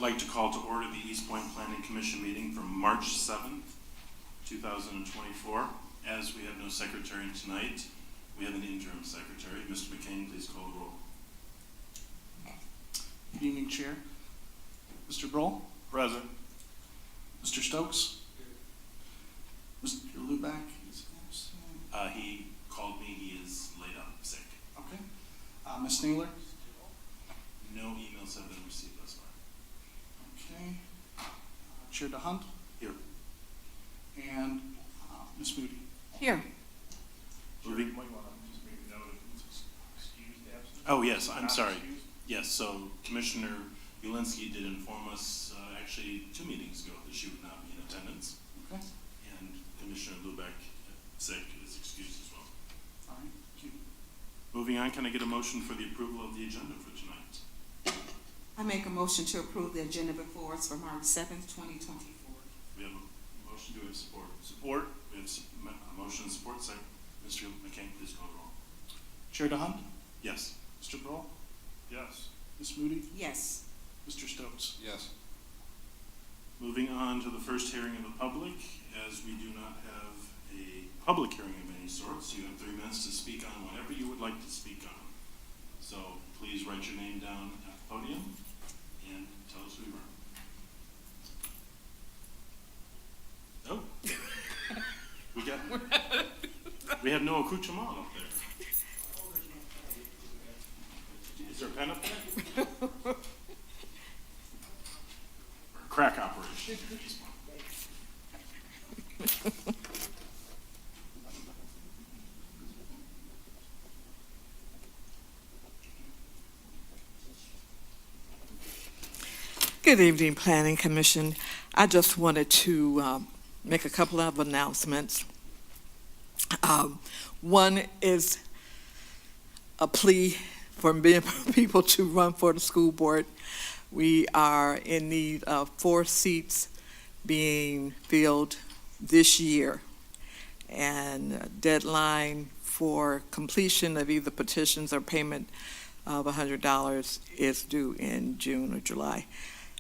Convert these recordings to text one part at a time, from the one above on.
like to call to order the East Point Planning Commission meeting from March 7th, 2024. As we have no secretary tonight, we have an interim secretary. Mr. McCain, please call the roll. Good evening, Chair. Mr. Broll? Present. Mr. Stokes? Mr. Luback is absent. He called me. He is laid up sick. Okay. Ms. Naylor? No emails have been received thus far. Okay. Chair DeHunt? Here. And Ms. Moody? Here. Moving. You might want to just make a note of who's excused absent. Oh, yes, I'm Not sorry. excused. Yes, so Commissioner Ulinski did inform us actually 2 meetings ago that she would not be in attendance. Okay. And Commissioner Lubeck, sick, is excused as well. All right. Thank you. Moving on, can I get a motion for the approval of the agenda for tonight? I make a motion to approve the agenda before us for March 7th, 2024. We have a motion. Do we have support? Support. We have a motion and support. Second. Mr. McCain, please call the roll. Chair DeHunt? Yes. Mr. Broll? Yes. Ms. Moody? Yes. Mr. Stokes? Yes. Moving on to the first hearing of the public, as we do not have a public hearing of any sort, so you have 3 minutes to speak on whatever you would like to speak on. So please write your name down at the podium and tell us who you are. Oh. We have no accoutrement up there. Is there a pen up there? Or a crack operation. Good evening, Planning Commission. I just wanted to make a couple of announcements. One is a plea for people to run for the school board. We are in need of 4 seats being filled this year, and deadline for completion of either petitions or payment of $100 is due in June or July.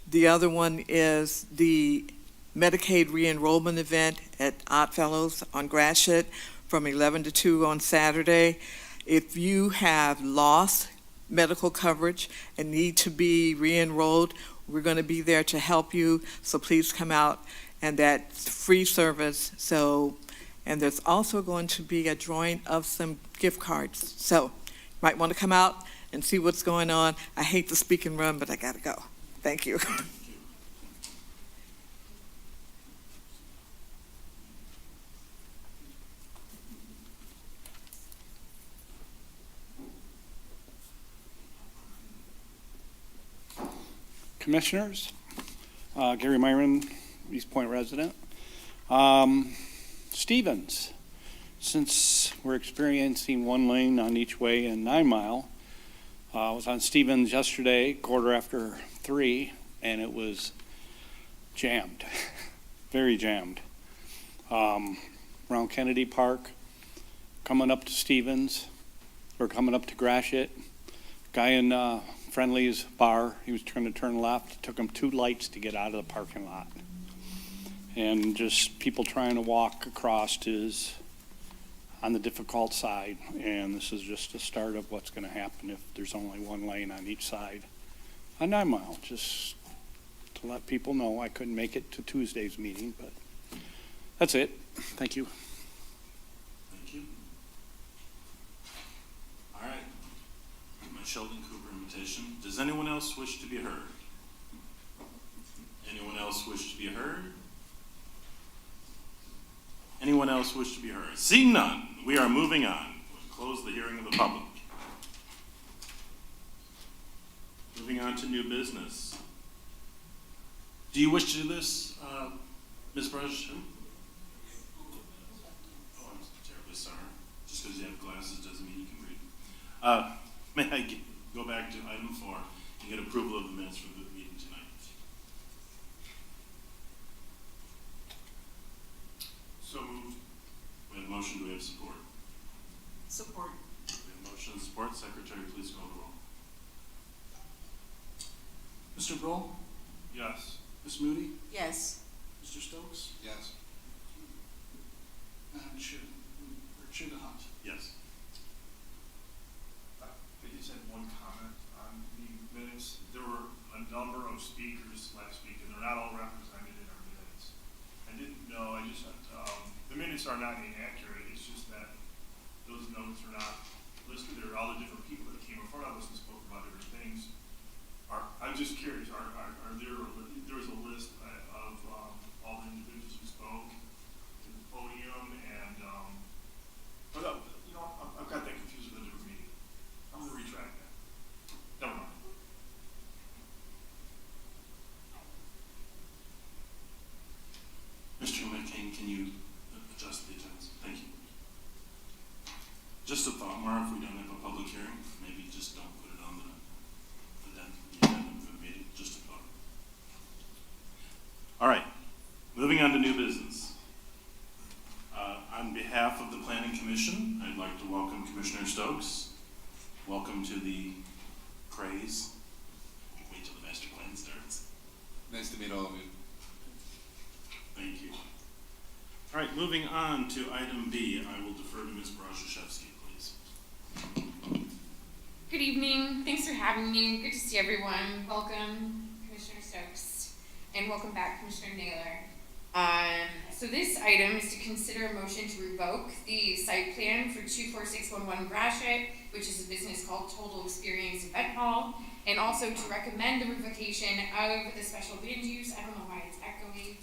The other one is the Medicaid re-enrollment event at Oddfellows on Gratiot from 11 to 2 on Saturday. If you have lost medical coverage and need to be re-enrolled, we're going to be there to help you, so please come out, and that's free service. And there's also going to be a drawing of some gift cards, so you might want to come out and see what's going on. I hate to speak and run, but I gotta go. Thank you. Commissioners, Gary Myron, East Point resident. Stevens, since we're experiencing 1 lane on each way in 9 Mile, I was on Stevens yesterday, 3:15, and it was jammed, very jammed. Around Kennedy Park, coming up to Stevens, or coming up to Gratiot, guy in Friendly's bar, he was trying to turn left. It took him 2 lights to get out of the parking lot. And just people trying to walk across is on the difficult side. And this is just the start of what's going to happen if there's only 1 lane on each side on 9 Mile. Just to let people know, I couldn't make it to Tuesday's meeting, but that's it. Thank you. Thank you. All right. My Sheldon Cooper invitation. Does anyone else wish to be heard? Anyone else wish to be heard? Anyone else wish to be heard? Seeing none, we are moving on. We'll close the hearing of the public. Moving on to new business. Do you wish to do this, Ms. Brush? Oh, I'm terribly sorry. Just because you have glasses doesn't mean you can read. May I go back to item 4 and get approval of the minutes for the meeting tonight? So moved. We have a motion. Do we have support? Support. We have a motion and support. Secretary, please call the roll. Mr. Broll? Yes. Ms. Moody? Yes. Mr. Stokes? Yes. And Chair DeHunt? Yes. I just had one comment on the minutes. There were a number of speakers last week, and they're not all represented in our minutes. I didn't know, the minutes are not inaccurate, it's just that those notes are not listed. There are all the different people that came in front of us and spoke about different things. I'm just curious, there's a list of all the individuals who spoke to the podium, and, I've got that confused with a different meeting. I'm gonna retract that. Never mind. Mr. McCain, can you adjust the attendance? Thank you. Just a thought, Mark, if we don't have a public hearing, maybe just don't put it on the addendum for the meeting, just a thought. All right, moving on to new business. On behalf of the Planning Commission, I'd like to welcome Commissioner Stokes. Welcome to the craze. Wait till the master plan starts. Nice to meet all of you. Thank you. All right, moving on to item B, I will defer to Ms. Brazaszewski, please. Good evening. Thanks for having me. Good to see everyone. Welcome, Commissioner Stokes, and welcome back, Commissioner Naylor. So this item is to consider a motion to revoke the site plan for 24611 Gratiot, which is a business called Total Experience Event Hall, and also to recommend the revocation of the special land use. I don't know why it's echoey,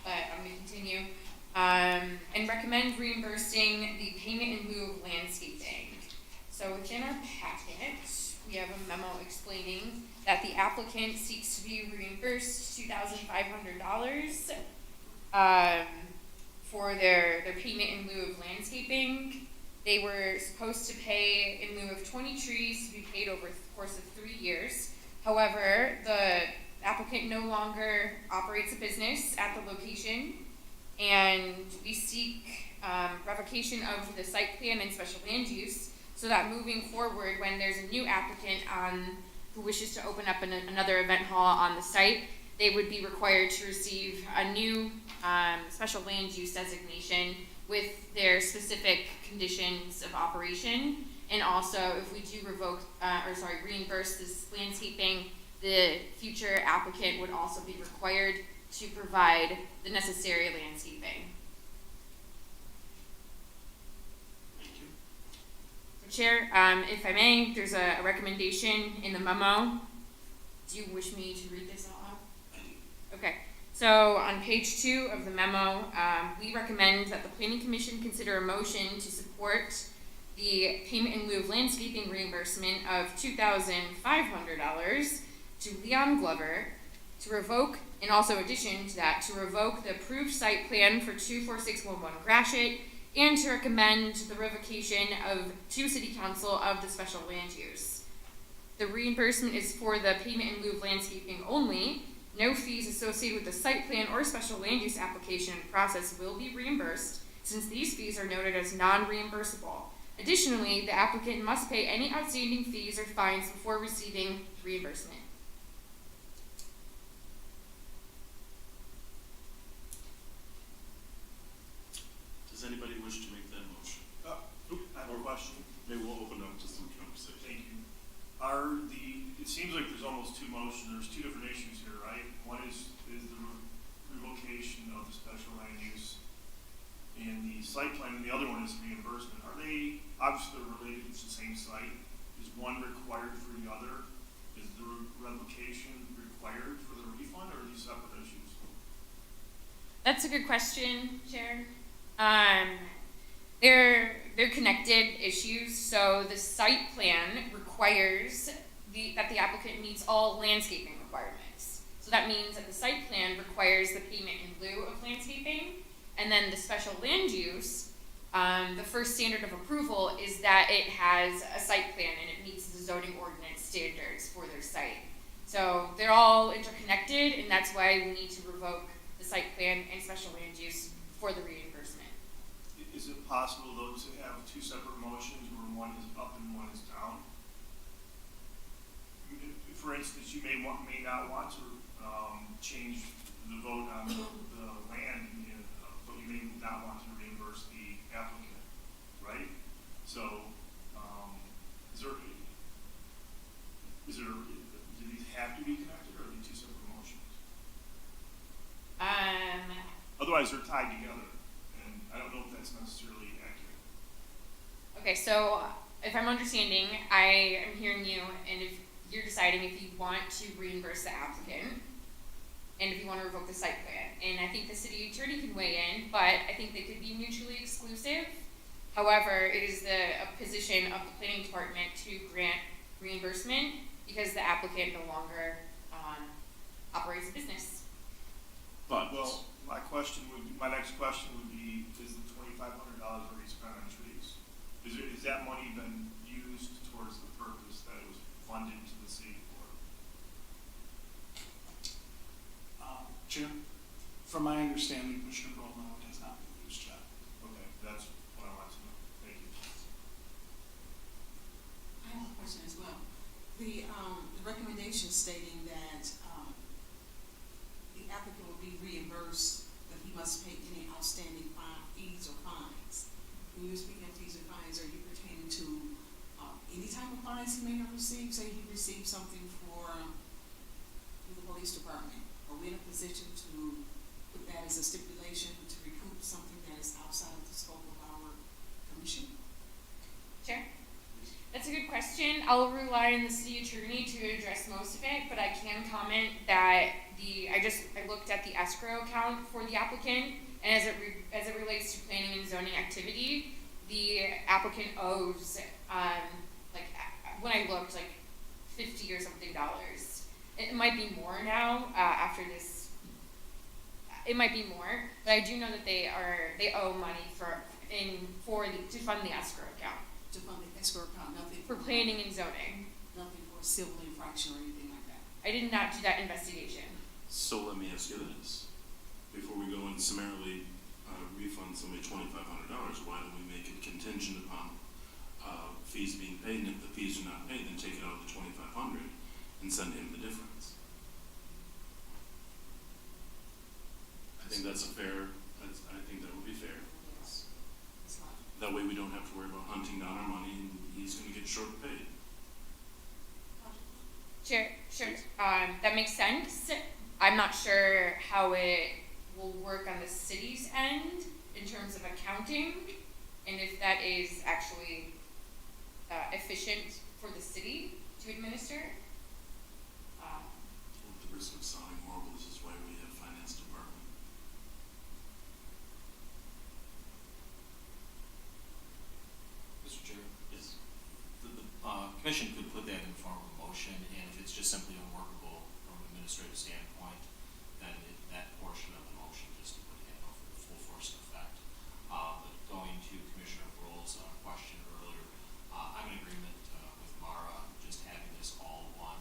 but I'm going to continue. And recommend reimbursing the payment in lieu of landscaping. So within our packet, we have a memo explaining that the applicant seeks to be reimbursed $2,500 for their payment in lieu of landscaping. They were supposed to pay in lieu of 20 trees to be paid over the course of 3 years. However, the applicant no longer operates a business at the location, and we seek revocation of the site plan and special land use so that moving forward, when there's a new applicant who wishes to open up another event hall on the site, they would be required to receive a new special land use designation with their specific conditions of operation. And also, if we do reimburse this landscaping, the future applicant would also be required to provide the necessary landscaping. Thank you. So Chair, if I may, there's a recommendation in the memo. Do you wish me to read this out loud? I do. Okay, so on page 2 of the memo, we recommend that the Planning Commission consider a motion to support the payment in lieu of landscaping reimbursement of $2,500 to Leon Glover to revoke, and also addition to that, to revoke the approved site plan for 24611 Gratiot, and to recommend the revocation to City Council of the special land use. The reimbursement is for the payment in lieu of landscaping only. No fees associated with the site plan or special land use application process will be reimbursed, since these fees are noted as non-reimbursable. Additionally, the applicant must pay any outstanding fees or fines before receiving reimbursement. Does anybody wish to make that motion? I have a question. Maybe we'll open up to some conversation. Thank you. It seems like there's almost two motions, there's two different issues here, right? One is the revocation of the special land use and the site plan, and the other one is reimbursement. Are they, obviously they're related, it's the same site. Is one required for the other? Is the revocation required for the refund, or are these separate issues? That's a good question, Chair. They're connected issues. So the site plan requires that the applicant meets all landscaping requirements. So that means that the site plan requires the payment in lieu of landscaping, and then the special land use, the first standard of approval is that it has a site plan and it meets the zoning ordinance standards for their site. So they're all interconnected, and that's why we need to revoke the site plan and special land use for the reimbursement. Is it possible though to have two separate motions where one is up and one is down? For instance, you may not want to, change the vote on the land, but you may not want to reimburse the applicant, right? So, do these have to be connected, or are they two separate motions? Otherwise, they're tied together, and I don't know if that's necessarily accurate. Okay, so if I'm understanding, I am hearing you, and if you're deciding if you want to reimburse the applicant, and if you want to revoke the site plan, and I think the city attorney can weigh in, but I think they could be mutually exclusive. However, it is a position of the planning department to grant reimbursement because the applicant no longer operates a business. But, Well, my next question would be, is the $2,500 already spent on trees? Is that money been used towards the purpose that it was funded to the city for? Chair, from my understanding, Commissioner Brollman, it has not been used yet. Okay, that's what I want to know. Thank you. I have a question as well. The recommendation stating that, the applicant will be reimbursed, but he must pay any outstanding fees or fines. When you're speaking of fees or fines, are you pertaining to, any type of fines he may have received? Say he received something through the police department. Are we in a position to put that as a stipulation to recoup something that is outside of the scope of our commission? Sure. That's a good question. I'll rely on the city attorney to address most of it, but I can comment that I looked at the escrow account for the applicant, and as it relates to planning and zoning activity, the applicant owes, when I looked, like $50 or something dollars. It might be more now, after this. It might be more, but I do know that they owe money to fund the escrow account. To fund the escrow account, nothing For planning and zoning. nothing for civil infraction or anything like that. I did not do that investigation. so let me ask you this. Before we go and summarily refund somebody $2,500, why don't we make it contingent upon fees being paid? And if the fees are not paid, then take it out of the $2,500 and send him the difference. I think I think that would be fair. Yes. It's like, That way we don't have to worry about hunting down our money and he's gonna get short paid. Sure. That makes sense. I'm not sure how it will work on the city's end in terms of accounting, and if that is actually efficient for the city to administer. At the risk of sounding horrible, this is why we have finance department. Mr. Chair, Yes. the commission could put that in the form of a motion, and if it's just simply unworkable from an administrative standpoint, then that portion of the motion just would have full force and effect. But going to Commissioner Broll's question earlier, I'm in agreement with Mara, just having this all one.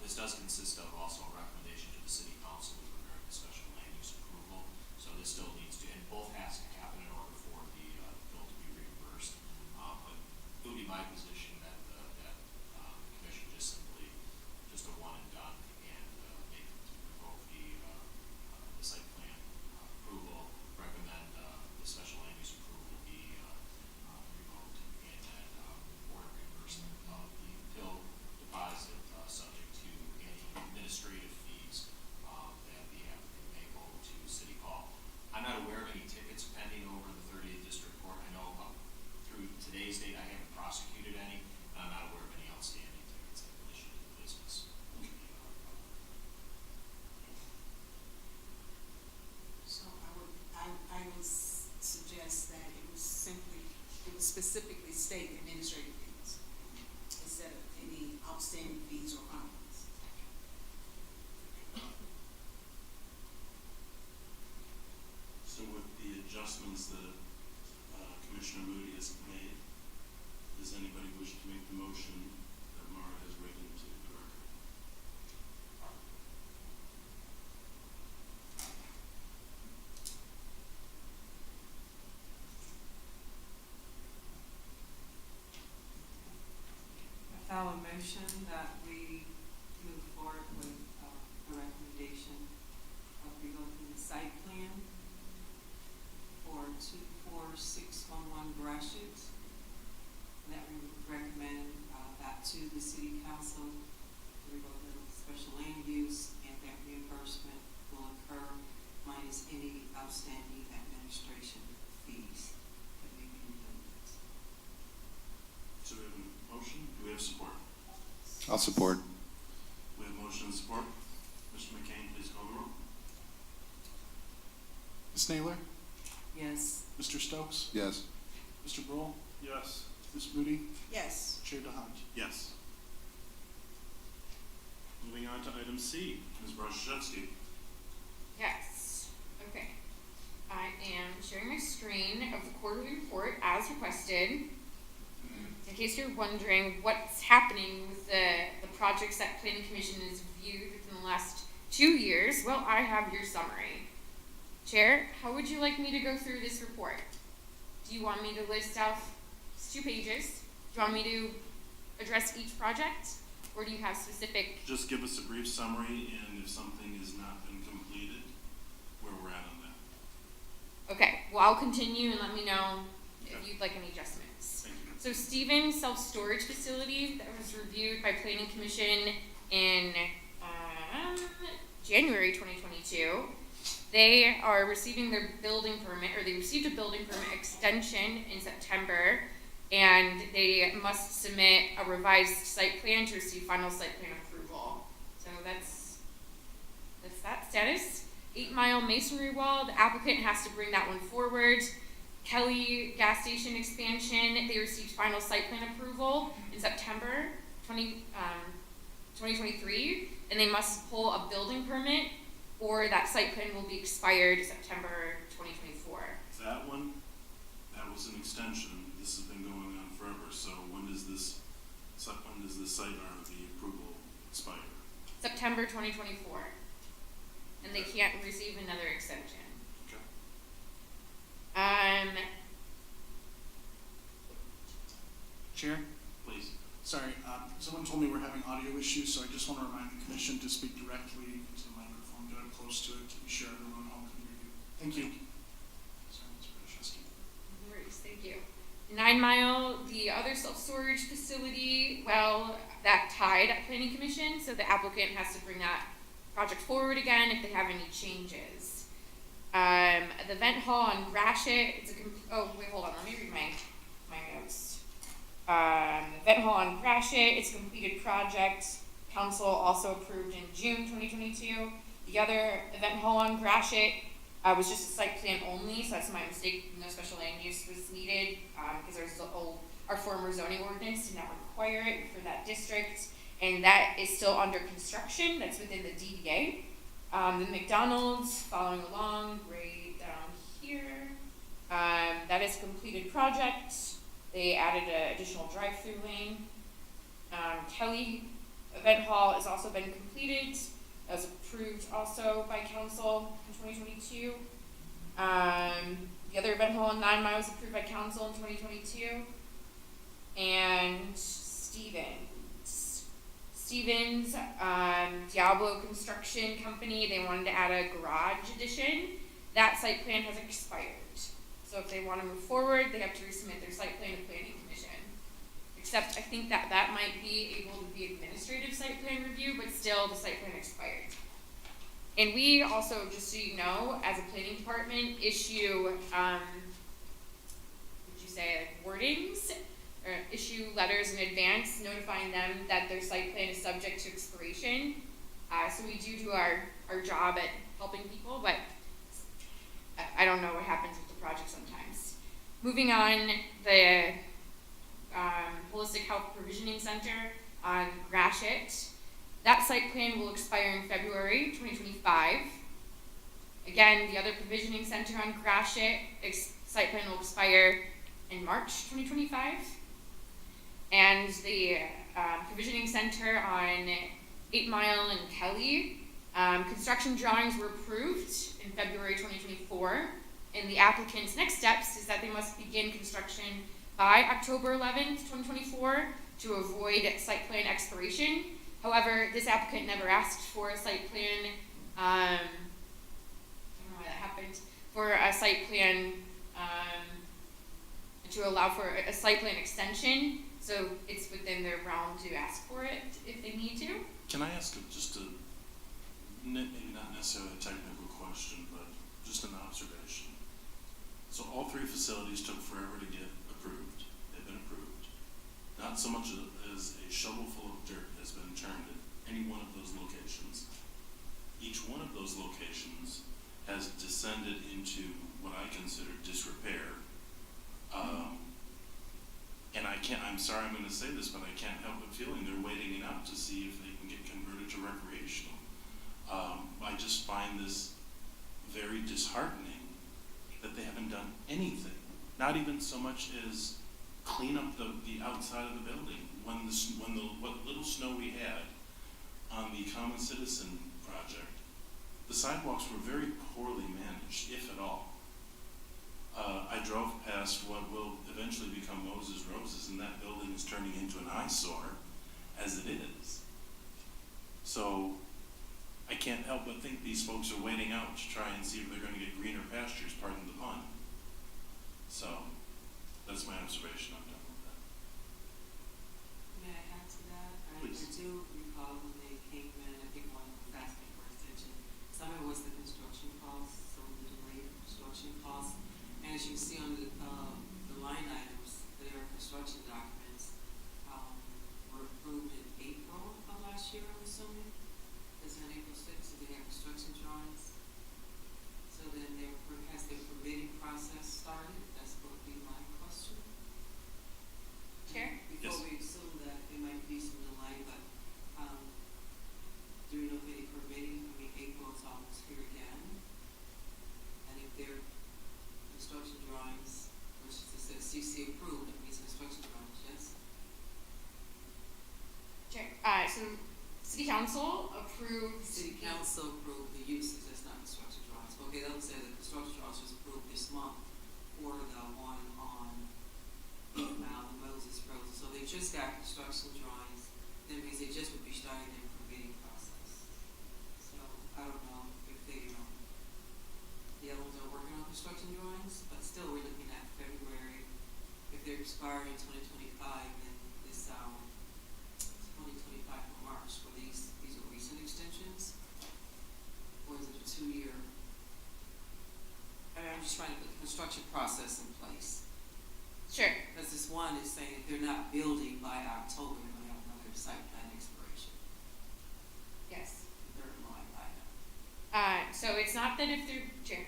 This does consist of also a recommendation to the city council with regard to special land use approval, so this still needs to, and both has to happen in order for the bill to be reimbursed. But it would be my position that the commission just simply, just a one and done, and make it to revoke the site plan approval, recommend the special land use approval be revoked, and then order reimbursement of the bill deposit subject to any administrative fees that the applicant may owe to City Hall. I'm not aware of any tickets pending over the 30th District Court. I know through today's date, I haven't prosecuted any, and I'm not aware of any outstanding tickets in relation to the business. so I would suggest that it would specifically state administrative fees instead of any outstanding fees or fines. So with the adjustments that Commissioner Moody has made, does anybody wish to make the motion that Mara has read into the record? I file a motion that we move forward with a recommendation of revoking the site plan for 24611 Gratiot. That we would recommend that to the city council, to revoke the special land use, and that reimbursement will occur minus any outstanding administration fees that may be incurred. So we have a motion, do we have support? I'll support. We have motion and support. Mr. McCain, please call the roll. Ms. Naylor, Yes. Mr. Stokes, Yes. Mr. Broll, Yes. Ms. Moody, Yes. Chair DeHunt. Yes. Moving on to item C, Ms. Brzezowski. Yes. Okay. I am sharing my screen of the quarterly report as requested. In case you're wondering what's happening with the projects that Planning Commission has viewed within the last 2 years, well, I have your summary. Chair, how would you like me to go through this report? Do you want me to list off 2 pages? Do you want me to address each project? Or do you have specific? Just give us a brief summary, and if something has not been completed, where we're at on that. Okay, well, I'll continue and let me know if you'd like any adjustments. Thank you. So Stevens Self-Storage Facility, that was reviewed by Planning Commission in January 2022. They are receiving their building permit, or they received a building permit extension in September, and they must submit a revised site plan to receive final site plan approval. So that's that status. 8 Mile Masonry Wall, the applicant has to bring that one forward. Kelly Gas Station Expansion, they received final site plan approval in September 2023, and they must pull a building permit, or that site plan will be expired September 2024. That one, that was an extension. This has been going on forever, so when does this site or the approval expire? September 2024, and they can't receive another extension. Okay. Chair, Please. sorry, someone told me we're having audio issues, so I just want to remind the commission to speak directly into the microphone, get up close to it, to be sure everyone at home can hear you. Thank you. Sorry, Ms. Brzezowski. No worries, thank you. 9 Mile, the other self-storage facility, well, that tied at Planning Commission, so the applicant has to bring that project forward again if they have any changes. The Vent Hall on Gratiot, it's oh, wait, hold on, let me read my notes. Vent Hall on Gratiot, it's a completed project. Council also approved in June 2022. The other Vent Hall on Gratiot was just a site plan only, so that's my mistake. No special land use was needed because our former zoning ordinance did not require it for that district, and that is still under construction. That's within the DDA. The McDonald's, following along, right down here. That is a completed project. They added an additional drive-through lane. Kelly Event Hall has also been completed. That was approved also by council in 2022. The other event hall in 9 Mile was approved by council in 2022. And Stevens, Diablo Construction Company, they wanted to add a garage addition. That site plan has expired. So if they want to move forward, they have to resubmit their site plan to Planning Commission. Except I think that might be able to be administrative site plan review, but still the site plan expired. And we also, just so you know, as a planning department, issue, wordings, or issue letters in advance notifying them that their site plan is subject to expiration. So we do our job at helping people, but I don't know what happens with the project sometimes. Moving on, the Holistic Health Provisioning Center on Gratiot. That site plan will expire in February 2025. Again, the other provisioning center on Gratiot, site plan will expire in March 2025. And the provisioning center on 8 Mile and Kelly, construction drawings were approved in February 2024. And the applicant's next steps is that they must begin construction by October 11th, 2024 to avoid site plan expiration. However, this applicant never asked for a site plan, I don't know why that happened, for a site plan, to allow for a site plan extension, so it's within their realm to ask for it if they need to. Can I ask just a, maybe not necessarily a technical question, but just an observation? So all three facilities took forever to get approved. They've been approved. Not so much as a shovel full of dirt has been turned at any one of those locations. Each one of those locations has descended into what I consider disrepair. And I'm sorry I'm gonna say this, but I can't help but feeling they're waiting it out to see if they can get converted to recreational. I just find this very disheartening that they haven't done anything, not even so much as clean up the outside of the building. What little snow we had on the Common Citizen project, the sidewalks were very poorly managed, if at all. I drove past what will eventually become Moses Roses, and that building is turning into an eyesore as it is. So I can't help but think these folks are waiting out to try and see if they're going to get greener pastures, pardon the pun. So that's my observation. I'm done with that. May I add to that? I Please. do recall when they came in, I think one was asking for extension. Some of it was the construction costs, some of the delayed construction costs. And as you can see on the line items, their construction documents, were approved in April of last year, I'm assuming. It's on April sixth, so they have construction drawings. So then has their permitting process started? That's what would be my question. Chair? Before Yes. we assume that there might be some delay, but, do we know if any permitting, I mean, April is almost here again. And if their construction drawings, which it says CC approved, that means construction drawings, yes? Chair, so City Council approved. City council approved the uses, that's not construction drawings. Okay, that would say the construction drawings was approved this month for the one on Mile and Moses Road. So they just got construction drawings, that means they just would be starting their permitting process. So I don't know if they, the other ones are working on construction drawings, but still we're looking at February. If they're expiring 2025, then this, 2025 for March, were these are recent extensions? Or is it a 2-year? I mean, I'm just trying to put the construction process in place. Sure. Because this one is saying if they're not building by October, they're gonna have another site plan expiration. Yes. Third line item. So it's not that if they're, Chair,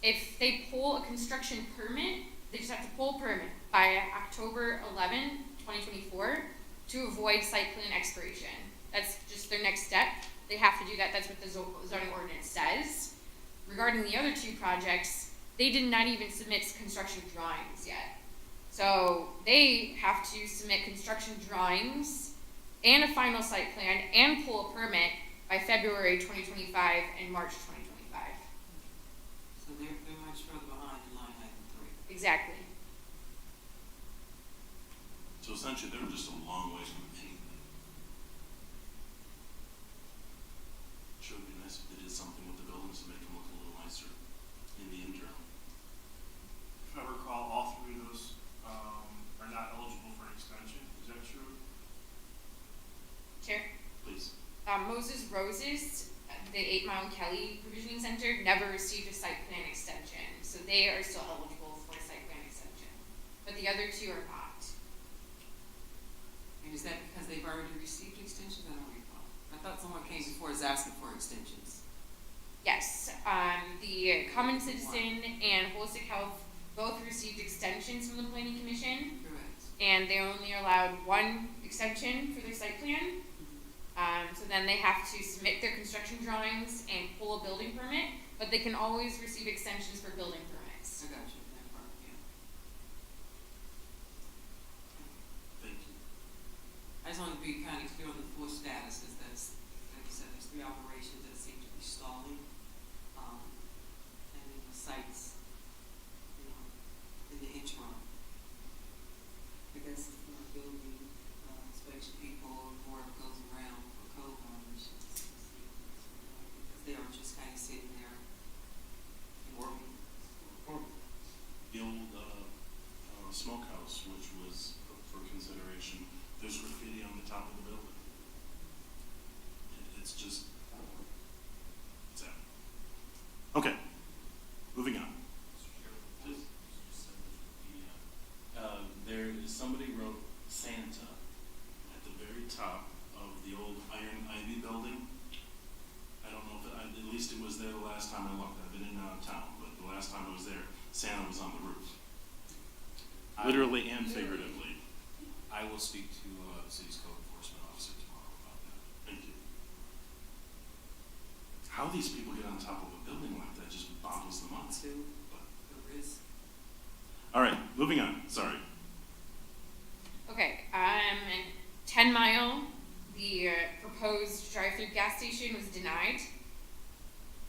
if they pull a construction permit, they just have to pull a permit by October 11, 2024 to avoid site plan expiration. That's just their next step. They have to do that. That's what the zoning ordinance says. Regarding the other two projects, they did not even submit construction drawings yet. So they have to submit construction drawings and a final site plan and pull a permit by February 2025 and March 2025. So they're much further behind in line item 3. Exactly. So essentially, they're just a long way from anything. Sure would be nice if they did something with the buildings to make them look a little nicer in the interim. If I recall, all three of those, are not eligible for an extension, is that true? Chair? Please. Moses Roses, the 8 Mile Kelly Provisioning Center, never received a site plan extension, so they are still eligible for a site plan extension. But the other two are not. And is that because they've already received extensions? I don't recall. I thought someone came before us asking for extensions. Yes, the Common Citizen and Holistic Health both received extensions from the Planning Commission, Correct. and they only allowed one extension for their site plan. So then they have to submit their construction drawings and pull a building permit, but they can always receive extensions for building permits. I got you, that part, yeah. Thank you. I just want to be kind of clear on the full status, because that's, like you said, there's 3 operations that seem to be stalling. And then the sites, in the interim. I guess it's more building, inspection people, more goes around. top of the old Iron Ivy building. I don't know if, at least it was there the last time I looked. I've been in and out of town, but the last time I was there, Santa was on the roof. Literally and figuratively. I will speak to the city's code enforcement officer tomorrow about that. Thank you. How these people get on top of a building like that just boggles the mind. To the risk. All right, moving on, sorry. Okay, 10 Mile, the proposed drive-through gas station was denied.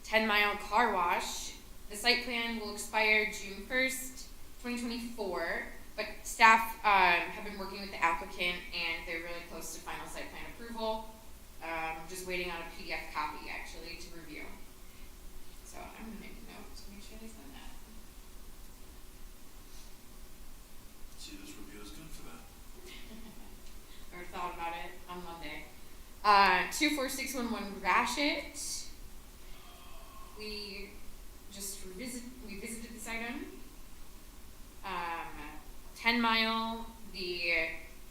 10 Mile Car Wash, the site plan will expire June 1st, 2024, but staff have been working with the applicant and they're really close to final site plan approval. Just waiting on a PDF copy actually to review. So I'm gonna make a note to make sure they send that. See, this review is good for that. Or thought about it on Monday. 24611 Gratiot. We visited this item. 10 Mile, the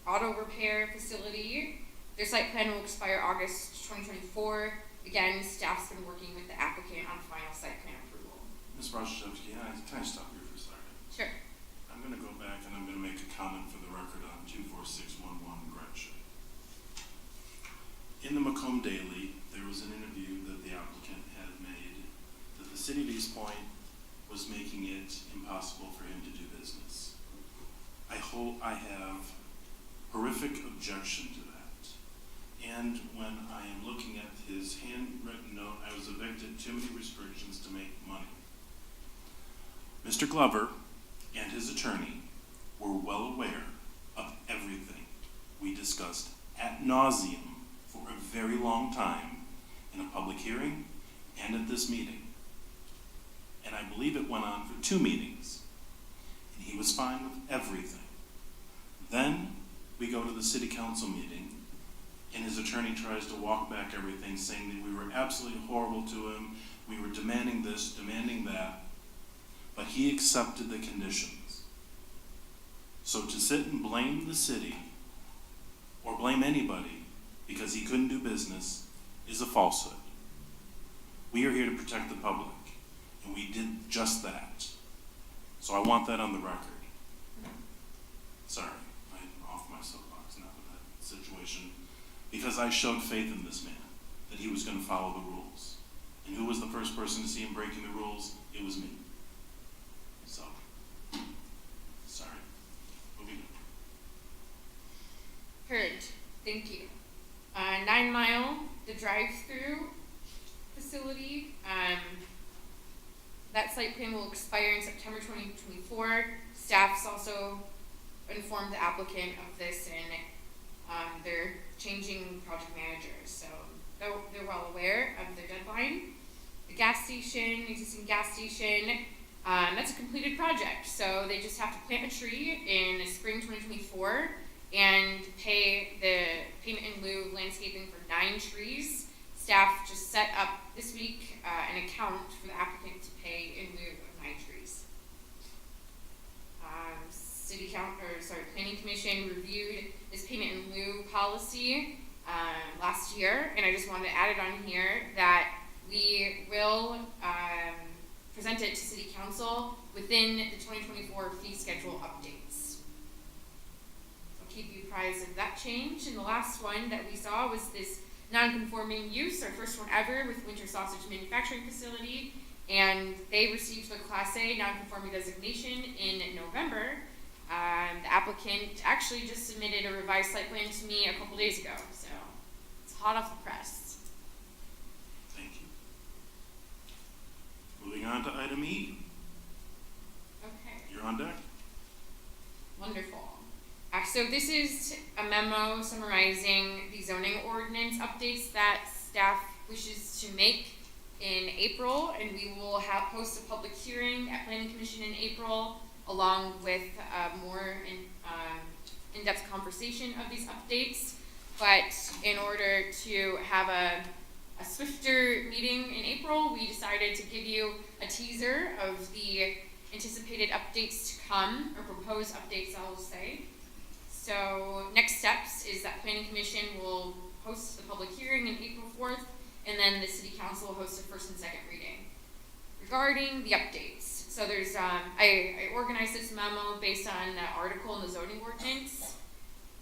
auto repair facility. Their site plan will expire August 2024. Again, staff's been working with the applicant on final site plan approval. Ms. Brzezinski, can I stop you for a second? Sure. I'm gonna go back and I'm gonna make a comment for the record on 24611 Gratiot. In the Macomb Daily, there was an interview that the applicant had made that the city of East Point was making it impossible for him to do business. I have horrific objection to that. And when I am looking at his handwritten note, I was evicted, too many restrictions to make money. Mr. Glover and his attorney were well aware of everything we discussed ad nauseum for a very long time in a public hearing and at this meeting. And I believe it went on for 2 meetings. And he was fine with everything. Then we go to the city council meeting and his attorney tries to walk back everything, saying that we were absolutely horrible to him, we were demanding this, demanding that, but he accepted the conditions. So to sit and blame the city, or blame anybody, because he couldn't do business, is a falsehood. We are here to protect the public, and we did just that. So I want that on the record. Sorry, I'm off my soapbox now with that situation. Because I showed faith in this man, that he was going to follow the rules. And who was the first person to see him breaking the rules? It was me. So, sorry. Moving on. Heard. Thank you. 9 Mile, the drive-through facility. That site plan will expire in September 2024. Staff's also informed the applicant of this, and they're changing project managers, so they're well aware of their deadline. The gas station, existing gas station, that's a completed project, so they just have to plant a tree in spring 2024 and pay the payment in lieu of landscaping for 9 trees. Staff just set up this week an account for the applicant to pay in lieu of 9 trees. Planning Commission reviewed this payment in lieu policy last year, and I just wanted to add it on here that we will present it to City Council within the 2024 fee schedule updates. I'll keep you apprised of that change. And the last one that we saw was this non-conforming use, our first one ever with Winter Sausage Manufacturing Facility, and they received the Class A non-conforming designation in November. The applicant actually just submitted a revised site plan to me a couple days ago, so it's hot off the press. Thank you. Moving on to item E. Okay. You're on deck. Wonderful. So this is a memo summarizing the zoning ordinance updates that staff wishes to make in April, and we will post a public hearing at Planning Commission in April, along with more in-depth conversation of these updates. But in order to have a swifter meeting in April, we decided to give you a teaser of the anticipated updates to come, or proposed updates, I will say. So next steps is that Planning Commission will host the public hearing on April 4th, and then the City Council will host a first and second reading. Regarding the updates, so there's, I organized this memo based on an article in the zoning ordinance,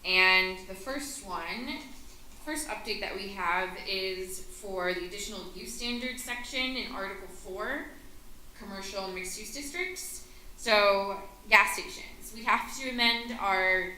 and the first update that we have is for the additional use standards section in Article 4, commercial and mixed use districts. So gas stations, we have to amend our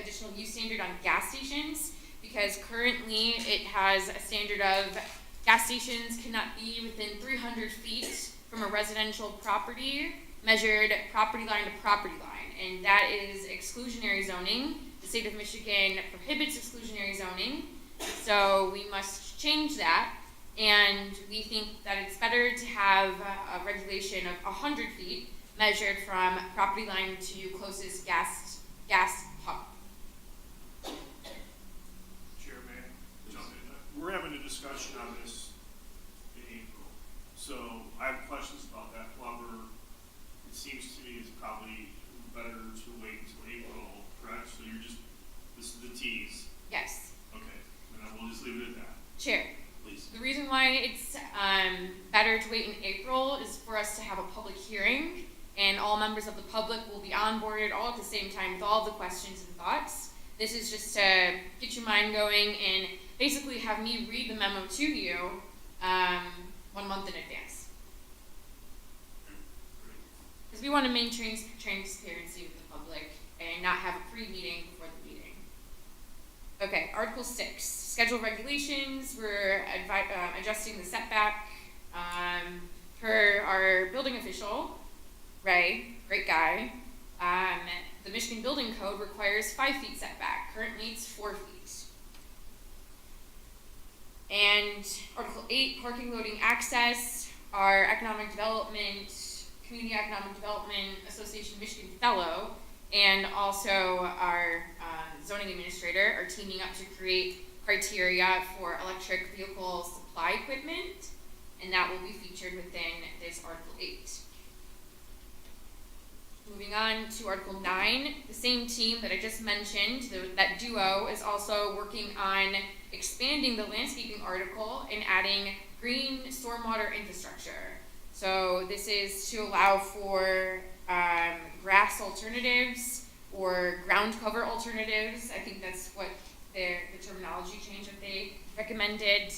additional use standard on gas stations because currently it has a standard of gas stations cannot be within 300 feet from a residential property measured property line to property line, and that is exclusionary zoning. The state of Michigan prohibits exclusionary zoning, so we must change that, and we think that it's better to have a regulation of 100 feet measured from property line to closest gas pump. Chair, may I jump in? We're having a discussion on this in April, so I have questions about that. However, it seems to me it's probably better to wait until April, correct? So this is the tease. Yes, Okay, then I will just leave it at that. Chair. Please. The reason why it's better to wait in April is for us to have a public hearing, and all members of the public will be onboarded all at the same time with all the questions and thoughts. This is just to get your mind going and basically have me read the memo to you 1 month in advance. Because we want to maintain transparency with the public and not have a pre-meeting before the meeting. Okay, Article 6, schedule regulations. We're adjusting the setback per our building official, Ray, great guy. The Michigan Building Code requires 5 feet setback. Currently it's 4 feet. And Article 8, parking, loading, access. Our Community Economic Development Association Michigan Fellow, and also our zoning administrator are teaming up to create criteria for electric vehicle supply equipment, and that will be featured within this Article 8. Moving on to Article 9, the same team that I just mentioned, that duo, is also working on expanding the landscaping article and adding green stormwater infrastructure. So this is to allow for grass alternatives or ground cover alternatives. I think that's what the terminology change that they recommended.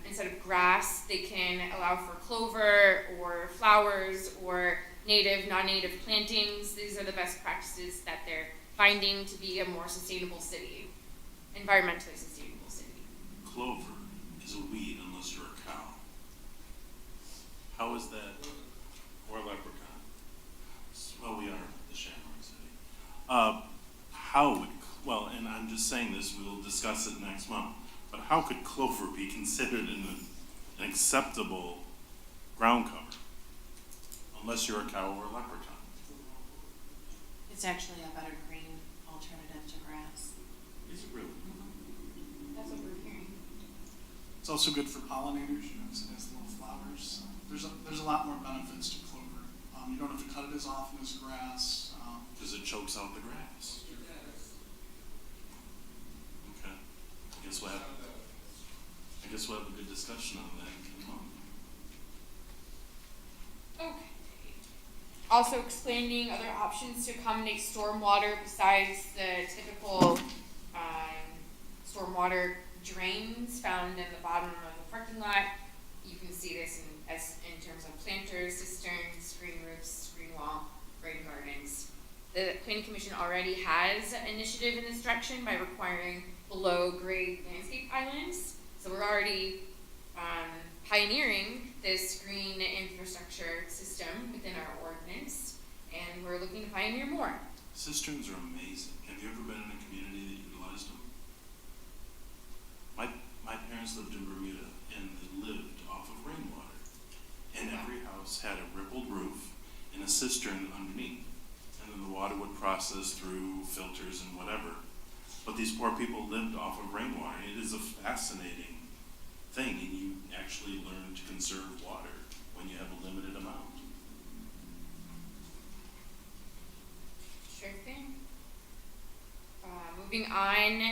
Instead of grass, they can allow for clover or flowers or native, non-native plantings. These are the best practices that they're finding to be a more sustainable city, environmentally sustainable city. Clover is a weed unless you're a cow. How is that? Or leprechaun? Well, we are the Shamrock City. Well, and I'm just saying this, we'll discuss it next month, but how could clover be considered an acceptable ground cover? Unless you're a cow or a leprechaun. It's actually a better green alternative to grass. Is it really? That's what we're hearing. It's also good for pollinators, as it has little flowers. There's a lot more benefits to clover. You don't have to cut it as often as grass. Because it chokes out the grass. Okay. I guess we'll have a good discussion on that in a month. Okay. Also expanding other options to accommodate stormwater besides the typical stormwater drains found in the bottom of the parking lot. You can see this in terms of planters, cisterns, green roofs, green wall, rain gardens. The Planning Commission already has an initiative in this direction by requiring below-grade landscape islands. So we're already pioneering this green infrastructure system within our ordinance, and we're looking to pioneer more. Cisterns are amazing. Have you ever been in a community that utilized them? My parents lived in Bermuda, and they lived off of rainwater. And every house had a rippled roof and a cistern underneath. And then the water would process through filters and whatever. But these poor people lived off of rainwater. It is a fascinating thing, and you actually learn to conserve water when you have a limited amount. Sure thing. Moving on,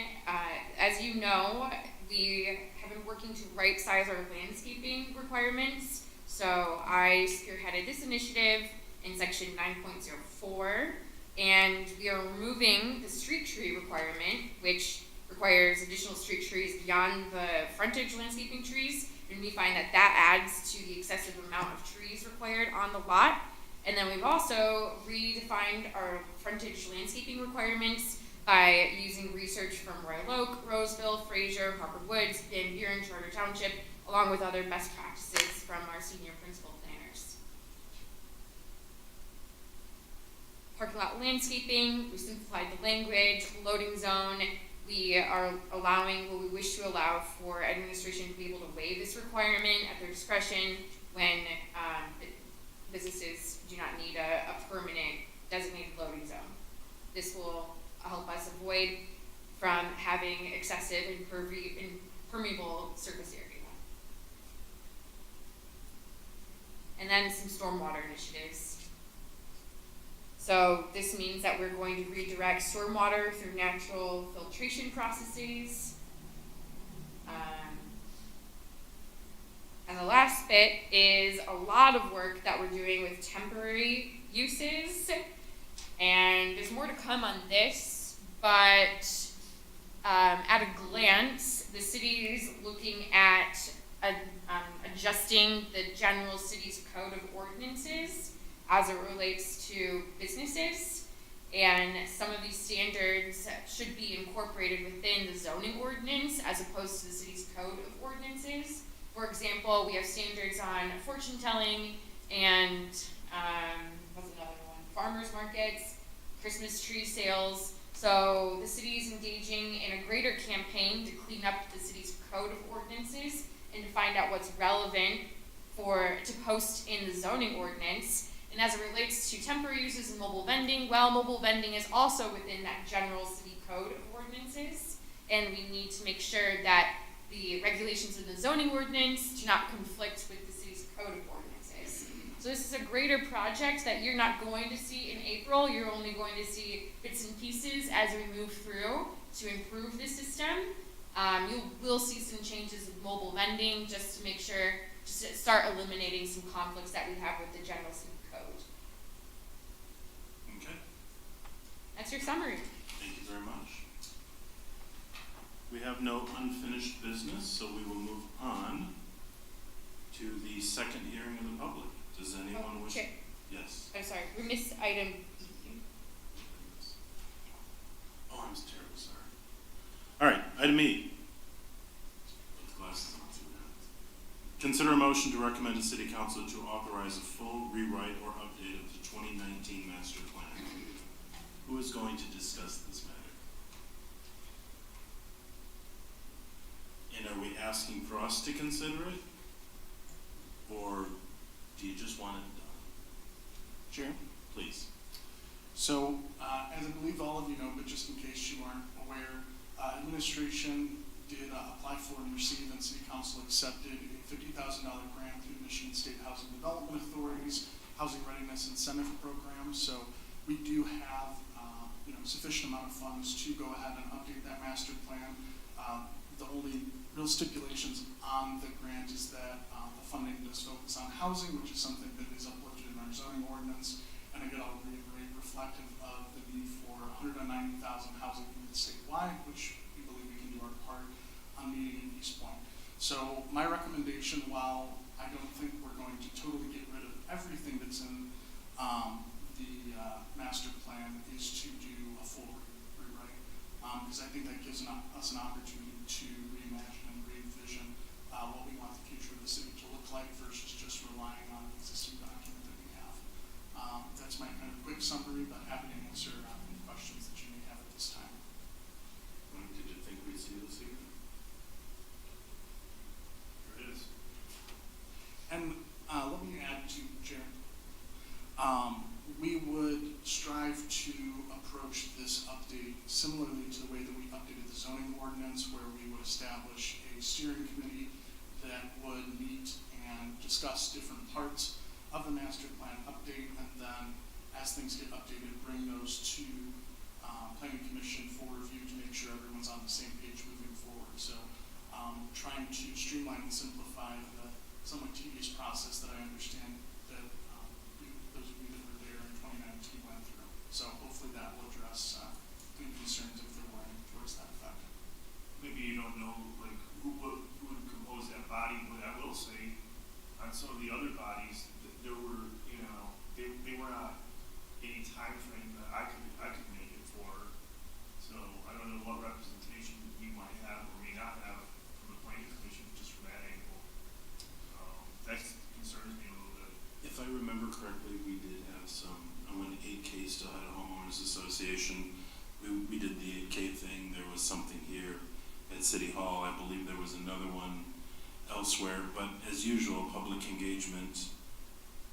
as you know, we have been working to right-size our landscaping requirements. So I spearheaded this initiative in section 9.04, and we are removing the street tree requirement, which requires additional street trees beyond the frontage landscaping trees, and we find that that adds to the excessive amount of trees required on the lot. And then we've also redefined our frontage landscaping requirements by using research from Royal Oak, Roseville, Fraser, Harper Woods, Van Buren, Charter Township, along with other best practices from our senior principal planners. Parking lot landscaping, we simplified the language. Loading zone, we are allowing what we wish to allow for administration to be able to waive this requirement at their discretion when businesses do not need a permanent designated loading zone. This will help us avoid from having excessive impermeable surface area. And then some stormwater initiatives. So this means that we're going to redirect stormwater through natural filtration processes. And the last bit is a lot of work that we're doing with temporary uses. And there's more to come on this, but at a glance, the city is looking at adjusting the general city's code of ordinances as it relates to businesses. And some of these standards should be incorporated within the zoning ordinance as opposed to the city's code of ordinances. For example, we have standards on fortune telling and what's another one? Farmers markets, Christmas tree sales. So the city is engaging in a greater campaign to clean up the city's code of ordinances and to find out what's relevant to post in the zoning ordinance. And as it relates to temporary uses and mobile vending, well, mobile vending is also within that general city code of ordinances, and we need to make sure that the regulations in the zoning ordinance do not conflict with the city's code of ordinances. So this is a greater project that you're not going to see in April. You're only going to see bits and pieces as we move through to improve the system. You will see some changes with mobile vending just to make sure, just to start eliminating some conflicts that we have with the general city code. Okay, That's your summary. thank you very much. We have no unfinished business, so we will move on to the second hearing of the public. Does anyone wish? Chair. Yes. I'm sorry, we missed item E. Oh, I'm terribly sorry. All right, item E. Put the glasses on so we don't. Consider a motion to recommend to City Council to authorize a full rewrite or update of the 2019 master plan. Who is going to discuss this matter? And are we asking for us to consider it? Or do you just want it done? Chair? Please. So, as I believe all of you know, but just in case you aren't aware, administration did apply for and receive, and City Council accepted a $50,000 grant through the Michigan State Housing Development Authority's Housing Readiness Incentive Program. So we do have sufficient amount of funds to go ahead and update that master plan. The only real stipulations on the grant is that the funding does focus on housing, which is something that is uplifted in our zoning ordinance. And again, I'll reiterate, reflective of the need for 190,000 housing units statewide, which we believe we can do our part on meeting in East Point. So my recommendation, while I don't think we're going to totally get rid of everything that's in the master plan, is to do a full rewrite. Because I think that gives us an opportunity to reimagine and re-envision what we want the future of the city to look like versus just relying on an existing document that we have. That's my kind of quick summary, but happy to answer any questions that you may have at this time. Did you think we'd see this evening? There it is. And let me add to Jared. We would strive to approach this update similarly to the way that we updated the zoning ordinance, where we would establish a steering committee that would meet and discuss different parts of the master plan update, and then as things get updated, bring those to planning commission for review to make sure everyone's on the same page moving forward. So trying to streamline and simplify the somewhat tedious process that I understand that those of you that were there in 2019 went through. So hopefully that will address any concerns if there were any towards that effect. Maybe you don't know, like, who would compose that body, but I will say, on some of the other bodies, there were, you know, they were not any time frame that I could make it for. So I don't know what representation we might have or may not have from the planning commission, just from that angle. That concerns me a little bit. If I remember correctly, we did have when 8K still had a homeowners association, we did the 8K thing. There was something here at City Hall. I believe there was another one elsewhere, but as usual, public engagement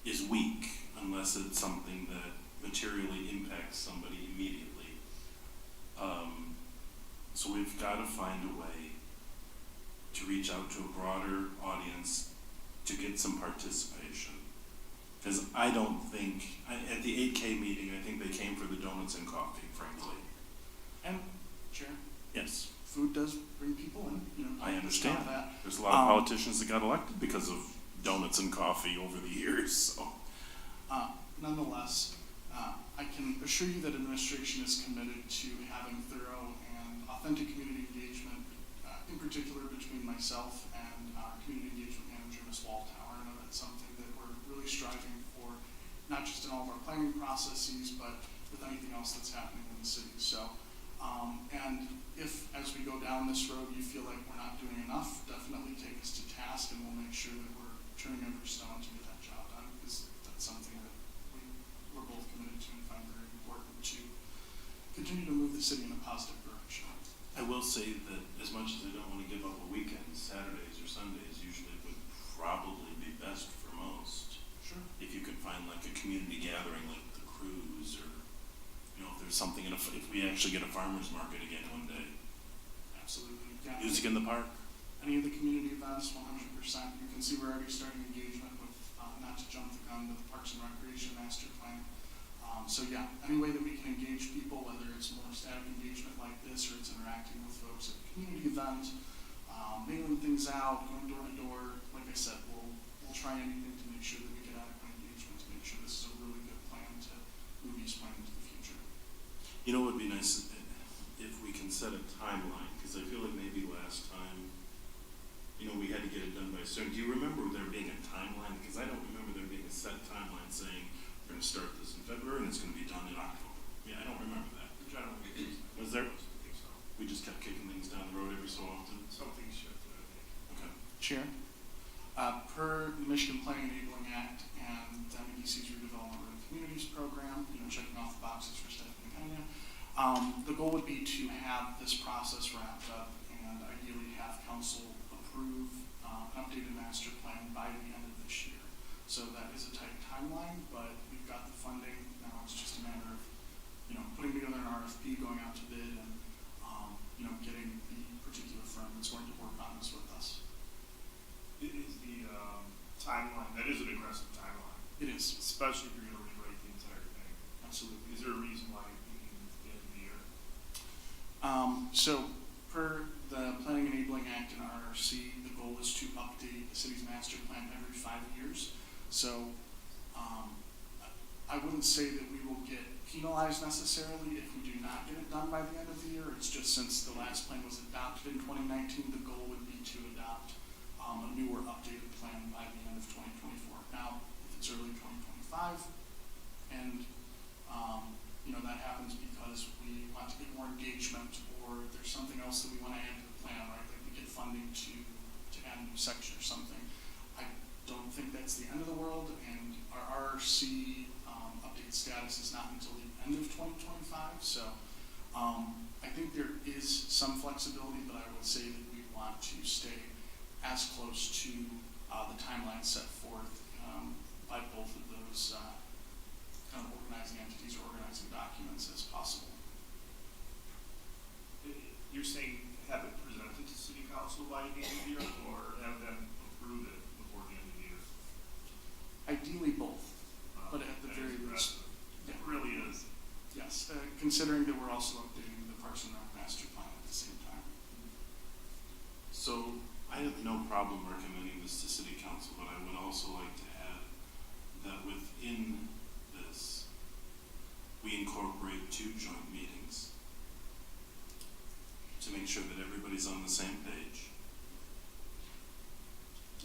is weak unless it's something that materially impacts somebody immediately. So we've got to find a way to reach out to a broader audience to get some participation. Because I don't think, at the 8K meeting, I think they came for the donuts and coffee, frankly. And, Chair, Yes, food does bring people in, you know. I can't understand. discount that. There's a lot of politicians that got elected because of donuts and coffee over the years, so. Nonetheless, I can assure you that administration is committed to having thorough and authentic community engagement, in particular between myself and our community engagement manager, Ms. Waldhauer. I know that's something that we're really striving for, not just in all of our planning processes, but with anything else that's happening in the city. So, and if, as we go down this road, you feel like we're not doing enough, definitely take us to task, and we'll make sure that we're turning every stone to get that job done, because that's something that we're both committed to and find very important to continue to move the city in a positive direction. I will say that as much as I don't want to give up a weekend, Saturdays or Sundays usually would probably be best for most. Sure. If you could find like a community gathering like the cruise, or, you know, if there's something, if we actually get a farmer's market again one day. Absolutely. Yeah. Music in the park. Any of the community events, 100%. You can see we're already starting engagement with, not to jump the gun, with the Parks and Recreation Master Plan. So yeah, any way that we can engage people, whether it's more static engagement like this, or it's interacting with folks at the community event, mailing things out, going door to door, like I said, we'll try anything to make sure that we get adequate engagement, to make sure this is a really good plan to move East Point into the future. You know what would be nice if we can set a timeline, because I feel like maybe last time, you know, we had to get it done by certain. Do you remember there being a timeline? Because I don't remember there being a set timeline saying we're going to start this in February and it's going to be done in October. Yeah, I don't remember that. Was there? I think so. We just kept kicking things down the road every so often. Something shifted, I think. Okay. Chair, per the Michigan Planning Enabling Act and the MEDC's redevelopment urban communities program, you know, checking off the boxes for Stephanie Kenya, the goal would be to have this process wrapped up and ideally have council approve an updated master plan by the end of this year. So that is a tight timeline, but we've got the funding. Now it's just a matter of, you know, putting together an RFP, going out to bid, and, you know, getting the particular firm that's going to work on this with us. It is the timeline, that is an aggressive timeline, It is, especially if you're going to rewrite the entire thing. absolutely. Is there a reason why it being the end of the year? So, per the Planning Enabling Act and RRC, the goal is to update the city's master plan every 5 years. So, I wouldn't say that we will get penalized necessarily if we do not get it done by the end of the year. It's just since the last plan was adopted in 2019, the goal would be to adopt a newer, updated plan by the end of 2024. Now, if it's early 2025, and you know, that happens because we want to get more engagement, or there's something else that we want to add to the plan, right? Like we get funding to add a new section or something. I don't think that's the end of the world, and our RRC updated status is not until the end of 2025. So I think there is some flexibility, but I would say that we want to stay as close to the timeline set forth by both of those kind of organizing entities or organizing documents as possible. You're saying have it presented to city council by the end of the year, or have them approve it before the end of the year? Ideally both, but at the That very is least, aggressive. It really is. yes, considering that we're also updating So I have no problem recommending this to city council, but I would also like to add that within this, we incorporate 2 joint meetings to make sure that everybody's on the same page.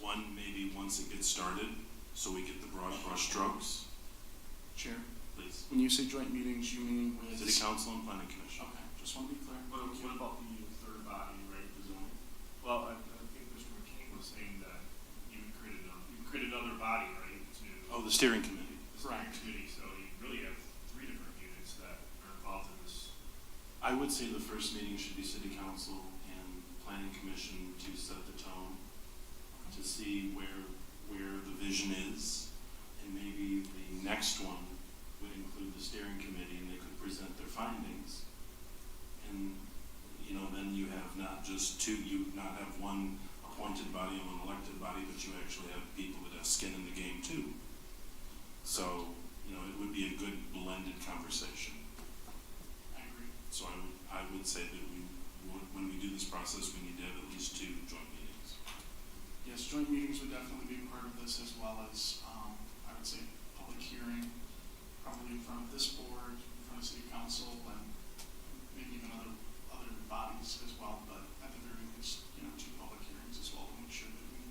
One, maybe once it gets started, so we get the broad brush strokes, Chair, please. when you say joint meetings, you mean with? City council and planning commission. Okay, just want to be clear. What about the third body, right, the zoning? Well, I think Mr. McCain was saying that you would create another body, right, to Oh, the steering committee. the steering Correct. committee, so you really have 3 different units that are involved in this. I would say the first meeting should be city council and planning commission to set the tone, to see where the vision is, and maybe the next one would include the steering committee and they could present their findings. And, you know, then you have not just 2, you not have one appointed body and one elected body, but you actually have people that have skin in the game too. So, you know, it would be a good blended conversation. I agree. So I would say that when we do this process, we need to have at least 2 joint meetings. Yes, joint meetings would definitely be part of this, as well as, I would say, public hearing, probably in front of this board, in front of city council, and maybe even other bodies as well, but at the very least, 2 public hearings as well, to make sure that we,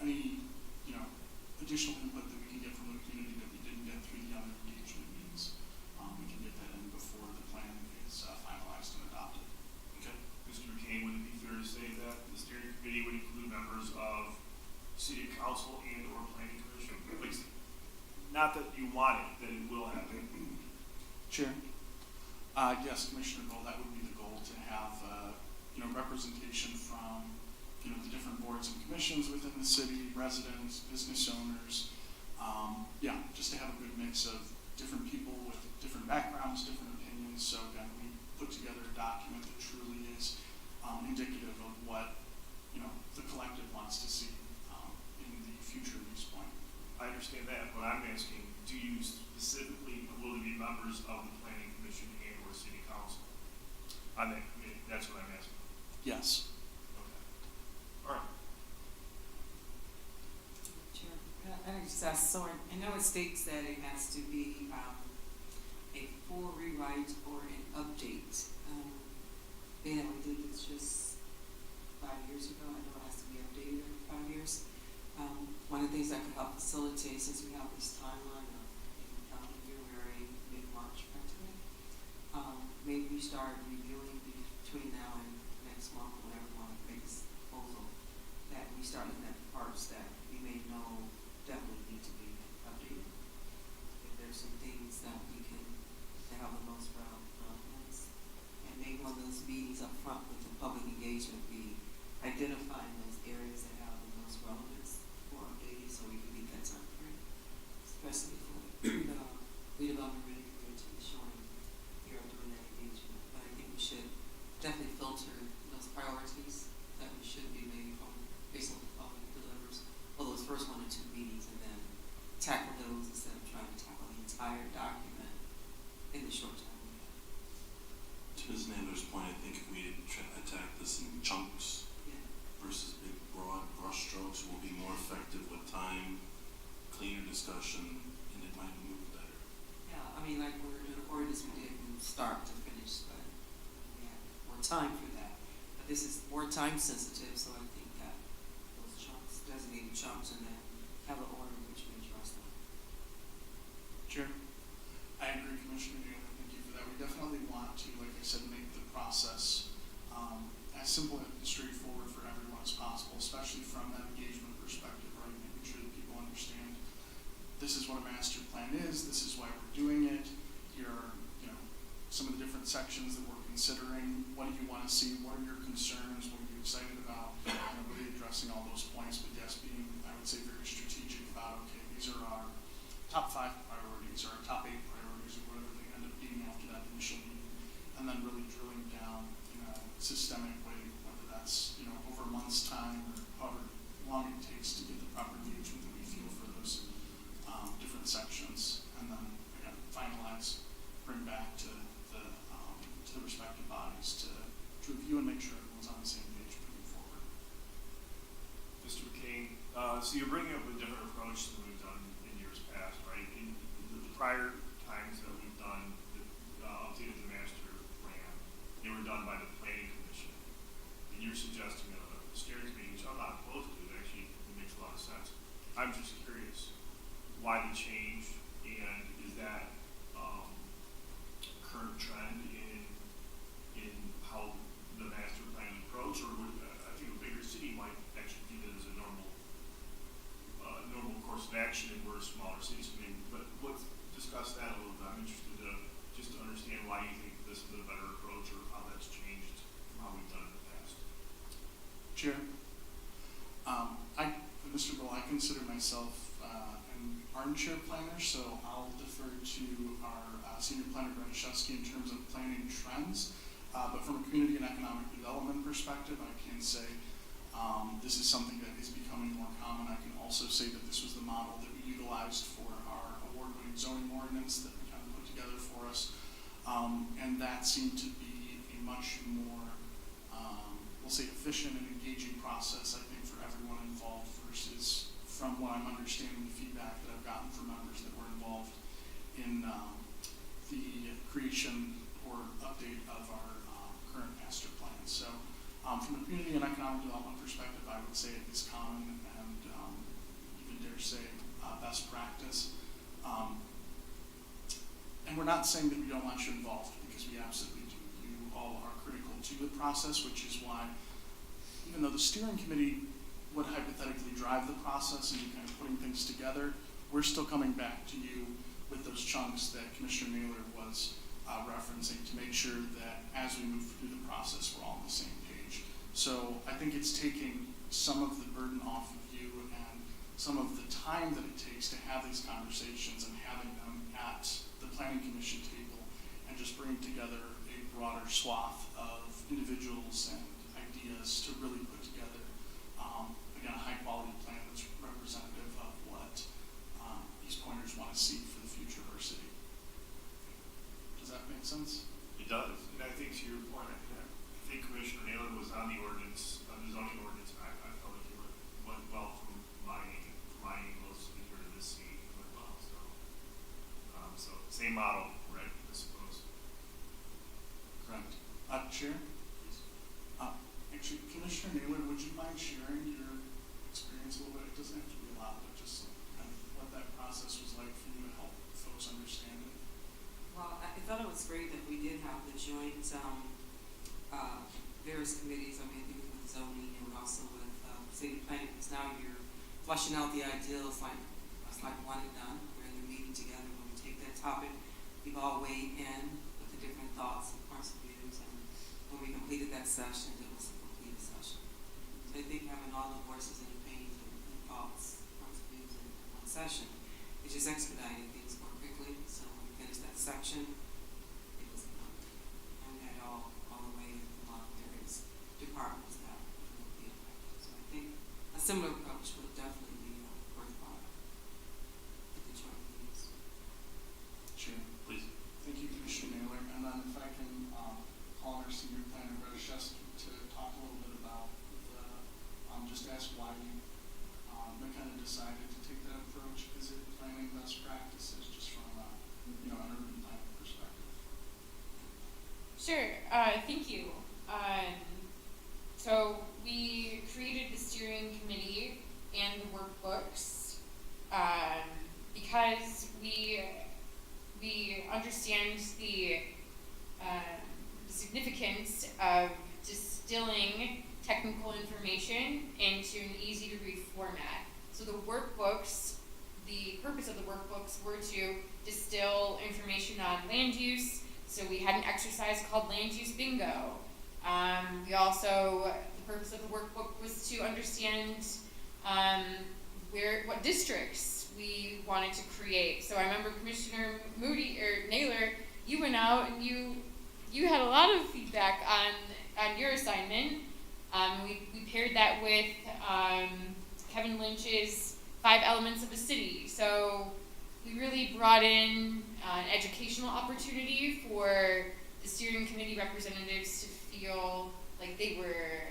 any, additional input that we can get from the community that we didn't get through the other engagement meetings, we can get that in before the plan is finalized and adopted. Okay? Mr. McCain, would it be fair to say that the steering committee would include members of city council and or planning commission? At least, not that you want it, that it will happen. Chair? Yes, Commissioner Gold, that would be the goal, to have, representation from, the different boards and commissions within the city, residents, business owners. Just to have a good mix of different people with different backgrounds, different opinions. So again, we put together a document that truly is indicative of what, the collective wants to see in the future use plan. I understand that, but I'm asking, do you specifically, will there be members of the planning commission and or city council on that committee? That's what I'm asking. Yes. Okay. All right. Chair, I just ask, so I know it states that it has to be a full rewrite or an update. Being that we did this just 5 years ago, I know it has to be updated every 5 years. One of the things that could help facilitate, since we have this timeline of February, mid-March practically, maybe we start reviewing between now and next month, whenever we want to make this proposal, that we start looking at the parts that we may know definitely need to be updated. If there's some things that we can, that have the most relevance, and maybe one of those meetings up front with the public engagement be identifying those areas that have the most relevance for updating, so we can meet that time frame, especially for the redevelopment ready community showing here doing that engagement. But I think we should definitely filter those priorities that we should be maybe from based on the public delivers, well, those first 1 or 2 meetings, and then tackle those instead of trying to tackle the entire document in the short time we have. To Ms. Naylor's point, I think if we attack this in chunks Yeah. versus big broad brush strokes, we'll be more effective with time, cleaner discussion, and it might move better. Yeah, I mean, like we're doing ordinance, we did from start to finish, but we have more time for that. But this is more time sensitive, so I think that those chunks, designated chunks, and then have an order in which we address them. Chair? I agree, Commissioner Naylor, thank you for that. We definitely want to, like I said, make the process as simple and straightforward for everyone as possible, especially from that engagement perspective, right? Making sure that people understand this is what a master plan is, this is why we're doing it, here are, some of the different sections that we're considering, what do you want to see, what are your concerns, what are you excited about, really addressing all those points, but yes, being, I would say, very strategic about, okay, these are our top 5 priorities, or our top 8 priorities, or whatever they end up being after that initial meeting, and then really drilling down in a systemic way, whether that's, over a month's time, or however long it takes to get the proper engagement that we feel for those different sections, and then, again, finalize, bring back to the respective bodies to review and make sure everyone's on the same page moving forward. So you're bringing up a different approach than we've done in years past, right? In the prior times that we've done, updated the master plan, they were done by the planning commission. And you're suggesting a steering committee, which I'm not opposed to, it actually makes a lot of sense. I'm just curious, why the change, and is that, current trend in how the master plan approach, or would, I think a bigger city might actually view it as a normal course of action, and we're a smaller city, so maybe, but let's discuss that a little bit. I'm interested just to understand why you think this is a better approach, or how that's changed from how we've done it in the past. Chair, Mr. Bull, I consider myself an armchair planner, so I'll defer to our senior planner, Braniszewski, in terms of planning trends. But from a community and economic development perspective, I can say this is something that is becoming more common. I can also say that this was the model that we utilized for our award-winning zoning ordinance that we kind of put together for us. And that seemed to be a much more, we'll say, efficient and engaging process, I think, for everyone involved versus, from what I'm understanding, the feedback that I've gotten from members that were involved in the creation or update of our current master plan. So from a community and economic development perspective, I would say it is common and even dare say best practice. And we're not saying that we don't want you involved, because we absolutely do. You all are critical to the process, which is why, even though the steering committee would hypothetically drive the process and kind of putting things together, we're still coming back to you with those chunks that Commissioner Naylor was referencing to make sure that as we move through the process, we're all on the same page. So I think it's taking some of the burden off of you and some of the time that it takes to have these conversations and having them at the planning commission table and just bringing together a broader swath of individuals and ideas to really put together, again, a high quality plan that's representative of what East Pointers want to see for the future of our city. Does that make sense? It does, and I think to your point, I think Commissioner Naylor was on the ordinance, on the zoning ordinance, and I felt like it went well from my angle, speaker to this seat, it went well, so. So same model, right, I suppose. Correct. Chair? Actually, Commissioner Naylor, would you mind sharing your experience a little bit? It doesn't have to be a lot, but just kind of what that process was like for you to help folks understand it. Well, I thought it was great that we did have the joint, various committees, I mean, even with zoning and also with, city planning, because now you're fleshing out the ideals, it's like one and done. We're in the meeting together, when we take that topic, we've all weighed in with the different thoughts and points of views, and when we completed that session, it was a completed session. So I think having all the voices and opinions and thoughts, points of views in one session, it just expedited things more quickly. So when we finished that section, it was done. And we had all the way along various departments that would be affected. So I think a similar approach would definitely be worthwhile with the joint meetings. Chair. Please. Thank you, Commissioner Naylor. And then if I can call our senior planner, Braniszewski, to talk a little bit about just ask why you kind of decided to take that approach. Is it planning best practices just from an urban planning perspective? Sure, thank you. So we created the steering committee and the workbooks because we understand the significance of distilling technical information into an easy to read format. So the workbooks, the purpose of the workbooks were to distill information on land use. So we had an exercise called land use bingo. We also, the purpose of the workbook was to understand what districts we wanted to create. So I remember Commissioner Naylor, you went out and you had a lot of feedback on your assignment. We paired that with Kevin Lynch's 5 Elements of a City. So we really brought in an educational opportunity for the steering committee representatives to feel like they were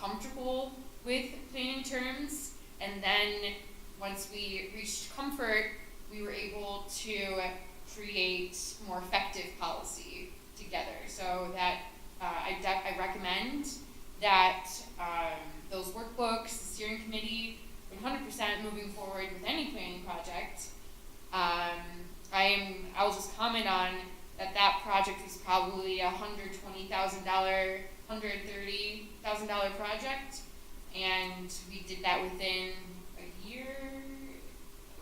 comfortable with planning terms. And then once we reached comfort, we were able to create more effective policy together. So that I recommend that those workbooks, the steering committee, 100% moving forward with any planning project. I'll just comment on that project was probably a $120,000, $130,000 project, and we did that within a year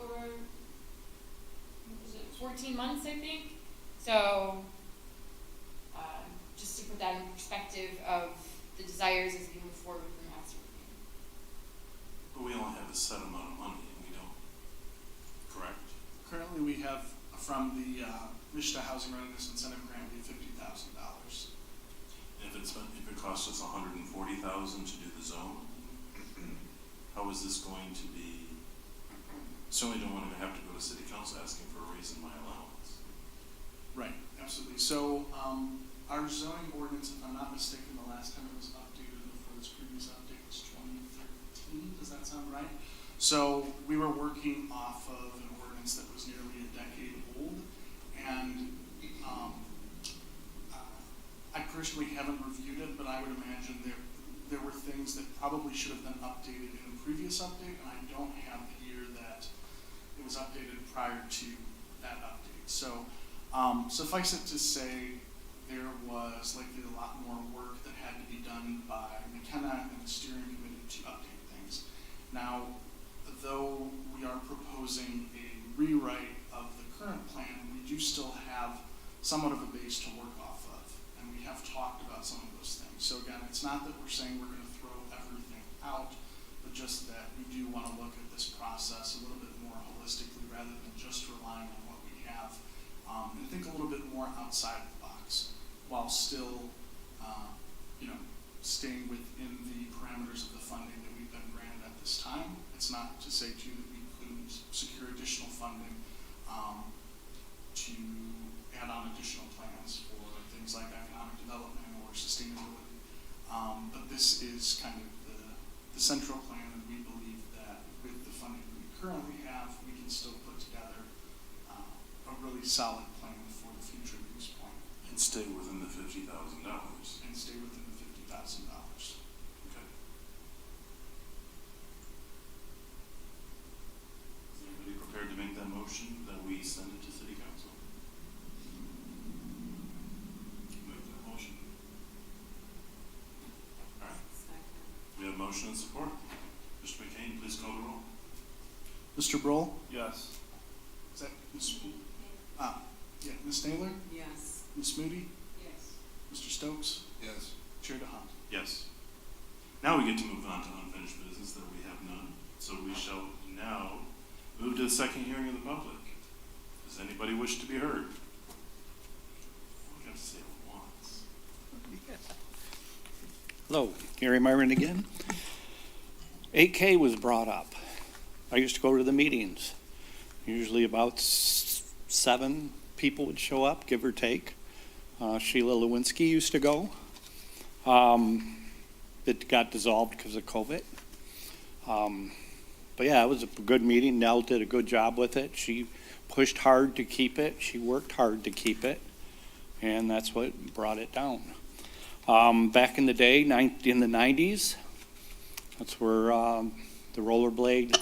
or what was it, 14 months, I think. So just to put that in perspective of the desires as we move forward with the master plan. But we only have a set amount of money, and we don't, correct? Currently, we have from the Michigan Housing Readiness Incentive Grant, we have $50,000. If it costs us $140,000 to do the zone, how is this going to be? Certainly don't want to have to go to city council asking for a raise in my allowance. Right, absolutely. So our zoning ordinance, if I'm not mistaken, the last time it was updated before this previous update was 2013. Does that sound right? So we were working off of an ordinance that was nearly a decade old, and I personally haven't reviewed it, but I would imagine there were things that probably should have been updated in a previous update, and I don't have the year that it was updated prior to that update. So suffice it to say, there was likely a lot more work that had to be done by McKenna and the steering committee to update things. Now, though we are proposing a rewrite of the current plan, we do still have somewhat of a base to work off of, and we have talked about some of those things. So again, it's not that we're saying we're going to throw everything out, but just that we do want to look at this process a little bit more holistically rather than just relying on what we have, and think a little bit more outside the box while still, staying within the parameters of the funding that we've been granted at this time. It's not to say too that we couldn't secure additional funding to add on additional plans for things like economic development or sustainability. But this is kind of the central plan, and we believe that with the funding that we currently have, we can still put together a really solid plan for the future at this point. And stay within the $50,000. And stay within the $50,000. Okay. Is anybody prepared to make that motion that we send it to city council? Make that motion. All right. Second. We have motion and support. Mr. McCain, please call the roll. Mr. Broll? Yes. Is that Ms. Yeah, Ms. Naylor? Yes. Ms. Moody? Yes. Mr. Stokes? Yes. Chair DeHunt? Yes. Now we get to move on to unfinished business that we have none. So we shall now move to the second hearing of the public. Does anybody wish to be heard? I got to say it once. Hello, Gary Myron again. 8K was brought up. I used to go to the meetings. Usually about 7 people would show up, give or take. Sheila Lewinsky used to go. It got dissolved because of COVID. But yeah, it was a good meeting. Nell did a good job with it. She pushed hard to keep it. She worked hard to keep it. And that's what brought it down. Back in the day, in the 90s, that's where the rollerblade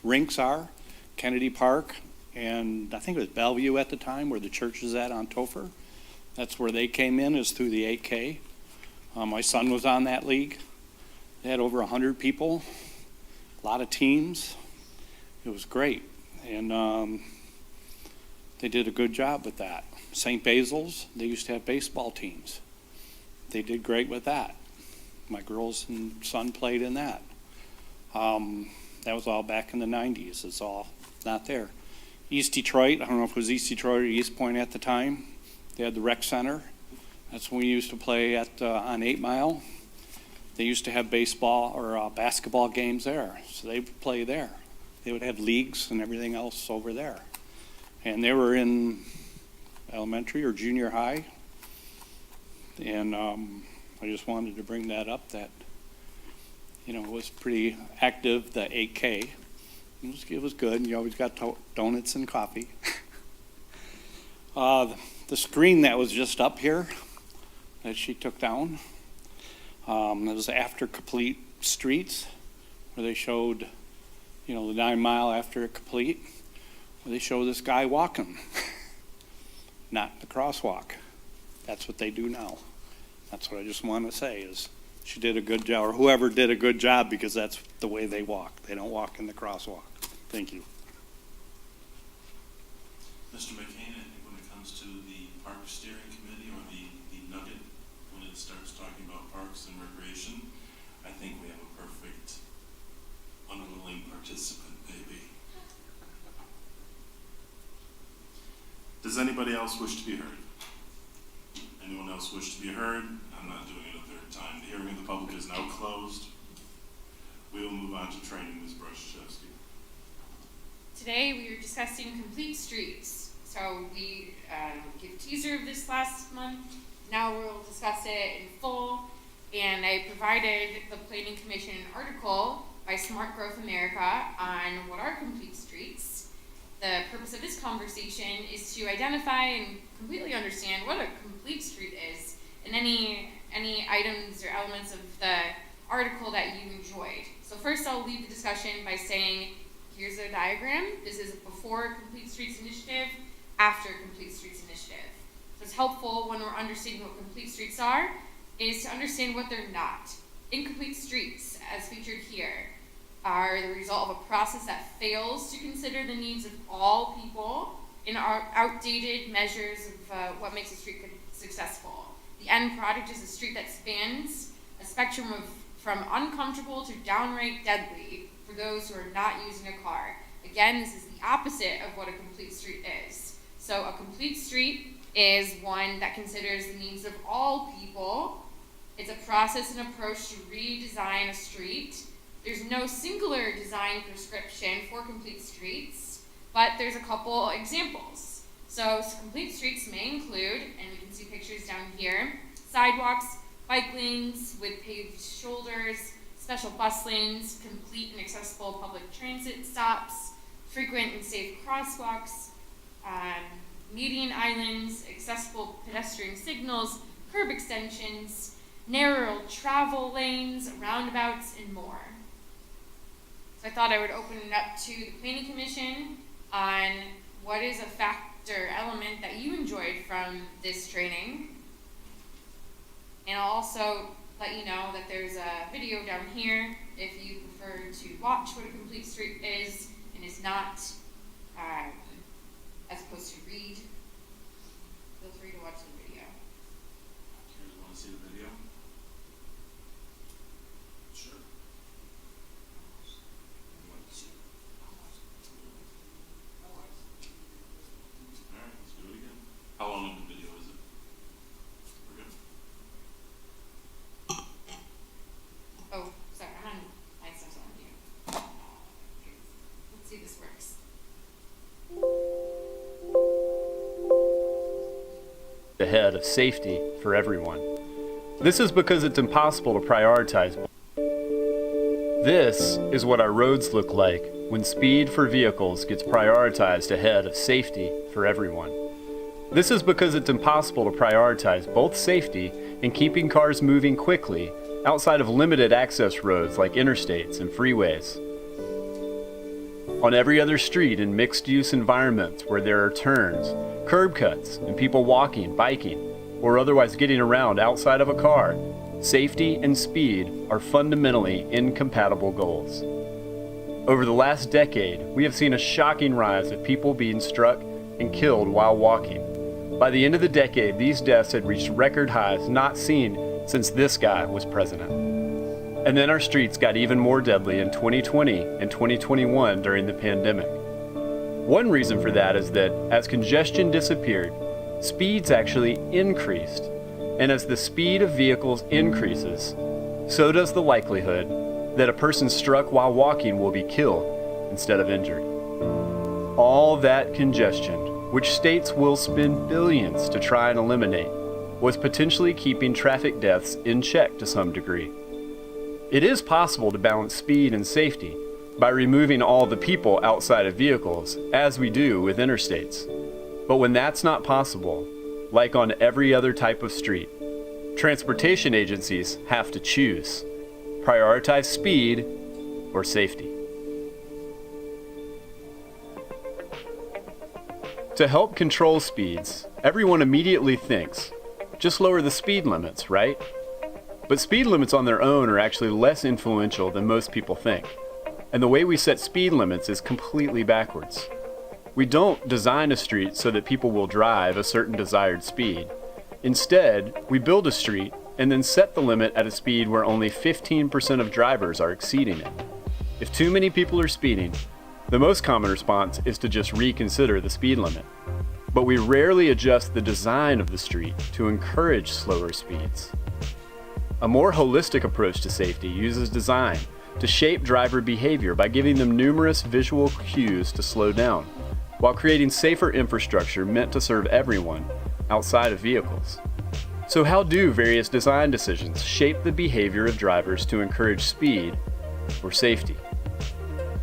rinks are, Kennedy Park, and I think it was Bellevue at the time, where the church is at on Topher. That's where they came in, is through the 8K. My son was on that league. They had over 100 people, a lot of teams. It was great, and they did a good job with that. St. Basil's, they used to have baseball teams. They did great with that. My girls and son played in that. That was all back in the 90s. It's all not there. East Detroit, I don't know if it was East Detroit or East Point at the time. They had the rec center. That's when we used to play at on 8 Mile. They used to have baseball or basketball games there, so they would play there. They would have leagues and everything else over there. And they were in elementary or junior high. And I just wanted to bring that up, that, you know, it was pretty active, the 8K. It was good, and you always got donuts and coffee. The screen that was just up here that she took down, it was after Complete Streets, where they showed, you know, the 9 mile after it complete, where they show this guy walking, not in the crosswalk. That's what they do now. That's what I just want to say is she did a good job, or whoever did a good job, because that's the way they walk. They don't walk in the crosswalk. Thank you. Mr. McCain, I think when it comes to the Park Steering Committee or the nugget, when it starts talking about parks and recreation, I think we have a perfect unwilling participant, maybe. Does anybody else wish to be heard? Anyone else wish to be heard? I'm not doing it a third time. The hearing of the public is now closed. We will move on to training, Ms. Bruszewski. Today we are discussing Complete Streets. So we gave a teaser of this last month. Now we'll discuss it in full. And I provided the Planning Commission an article by Smart Growth America on what are complete streets. The purpose of this conversation is to identify and completely understand what a complete street is and any items or elements of the article that you enjoyed. So first I'll lead the discussion by saying, here's a diagram. This is before Complete Streets Initiative, after Complete Streets Initiative. So it's helpful when we're understanding what complete streets are, is to understand what they're not. Incomplete streets, as featured here, are the result of a process that fails to consider the needs of all people in our outdated measures of what makes a street successful. The end product is a street that spans a spectrum of from uncomfortable to downright deadly for those who are not using a car. Again, this is the opposite of what a complete street is. So a complete street is one that considers the needs of all people. It's a process and approach to redesign a street. There's no singular design prescription for complete streets, but there's a couple examples. So complete streets may include, and we can see pictures down here, sidewalks, bike lanes with paved shoulders, special bus lanes, complete and accessible public transit stops, frequent and safe crosswalks, median islands, accessible pedestrian signals, curb extensions, narrow travel lanes, roundabouts, and more. So I thought I would open it up to the Planning Commission on what is a factor element that you enjoyed from this training. And I'll also let you know that there's a video down here if you prefer to watch what a complete street is and is not, as opposed to read. Feel free to watch the video. You guys want to see the video? Sure. All right, let's do it again. How long in the video is it? We're good. Oh, sorry, I'm on my stuff's on you. Let's see if this works. Ahead of safety for everyone. This is because it's impossible to prioritize. This is what our roads look like when speed for vehicles gets prioritized ahead of safety for everyone. This is because it's impossible to prioritize both safety and keeping cars moving quickly outside of limited access roads like interstates and freeways. On every other street in mixed-use environments where there are turns, curb cuts, and people walking, biking, or otherwise getting around outside of a car, safety and speed are fundamentally incompatible goals. Over the last decade, we have seen a shocking rise of people being struck and killed while walking. By the end of the decade, these deaths had reached record highs not seen since this guy was president. And then our streets got even more deadly in 2020 and 2021 during the pandemic. One reason for that is that as congestion disappeared, speeds actually increased. And as the speed of vehicles increases, so does the likelihood that a person struck while walking will be killed instead of injured. All that congestion, which states will spend billions to try and eliminate, was potentially keeping traffic deaths in check to some degree. It is possible to balance speed and safety by removing all the people outside of vehicles, as we do with interstates. But when that's not possible, like on every other type of street, transportation agencies have to choose: prioritize speed or safety. To help control speeds, everyone immediately thinks, just lower the speed limits, right? But speed limits on their own are actually less influential than most people think. And the way we set speed limits is completely backwards. We don't design a street so that people will drive a certain desired speed. Instead, we build a street and then set the limit at a speed where only 15% of drivers are exceeding it. If too many people are speeding, the most common response is to just reconsider the speed limit. But we rarely adjust the design of the street to encourage slower speeds. A more holistic approach to safety uses design to shape driver behavior by giving them numerous visual cues to slow down, while creating safer infrastructure meant to serve everyone outside of vehicles. So how do various design decisions shape the behavior of drivers to encourage speed or safety?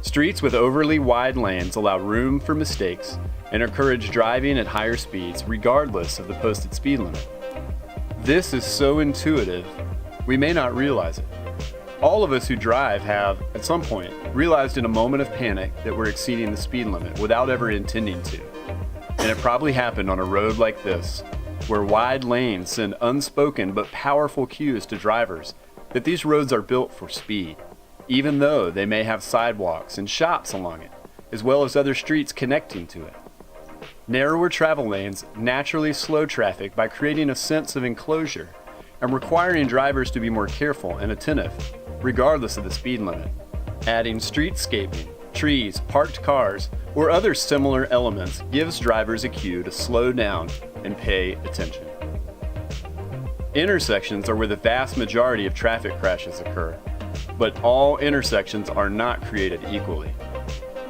Streets with overly wide lanes allow room for mistakes and encourage driving at higher speeds regardless of the posted speed limit. This is so intuitive, we may not realize it. All of us who drive have, at some point, realized in a moment of panic that we're exceeding the speed limit without ever intending to. And it probably happened on a road like this, where wide lanes send unspoken but powerful cues to drivers that these roads are built for speed, even though they may have sidewalks and shops along it, as well as other streets connecting to it. Narrower travel lanes naturally slow traffic by creating a sense of enclosure and requiring drivers to be more careful and attentive, regardless of the speed limit. Adding streetscaping, trees, parked cars, or other similar elements gives drivers a cue to slow down and pay attention. Intersections are where the vast majority of traffic crashes occur, but all intersections are not created equally.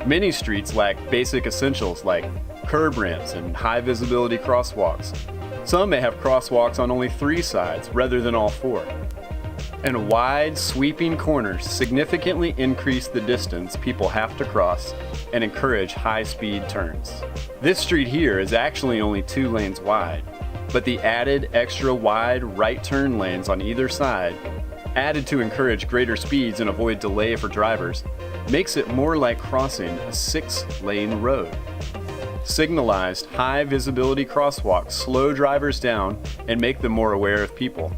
Many streets lack basic essentials like curb ramps and high visibility crosswalks. Some may have crosswalks on only 3 sides rather than all 4. And wide, sweeping corners significantly increase the distance people have to cross and encourage high-speed turns. This street here is actually only 2 lanes wide, but the added extra wide right turn lanes on either side, added to encourage greater speeds and avoid delay for drivers, makes it more like crossing a 6-lane road. Signalized high-visibility crosswalks slow drivers down and make them more aware of people.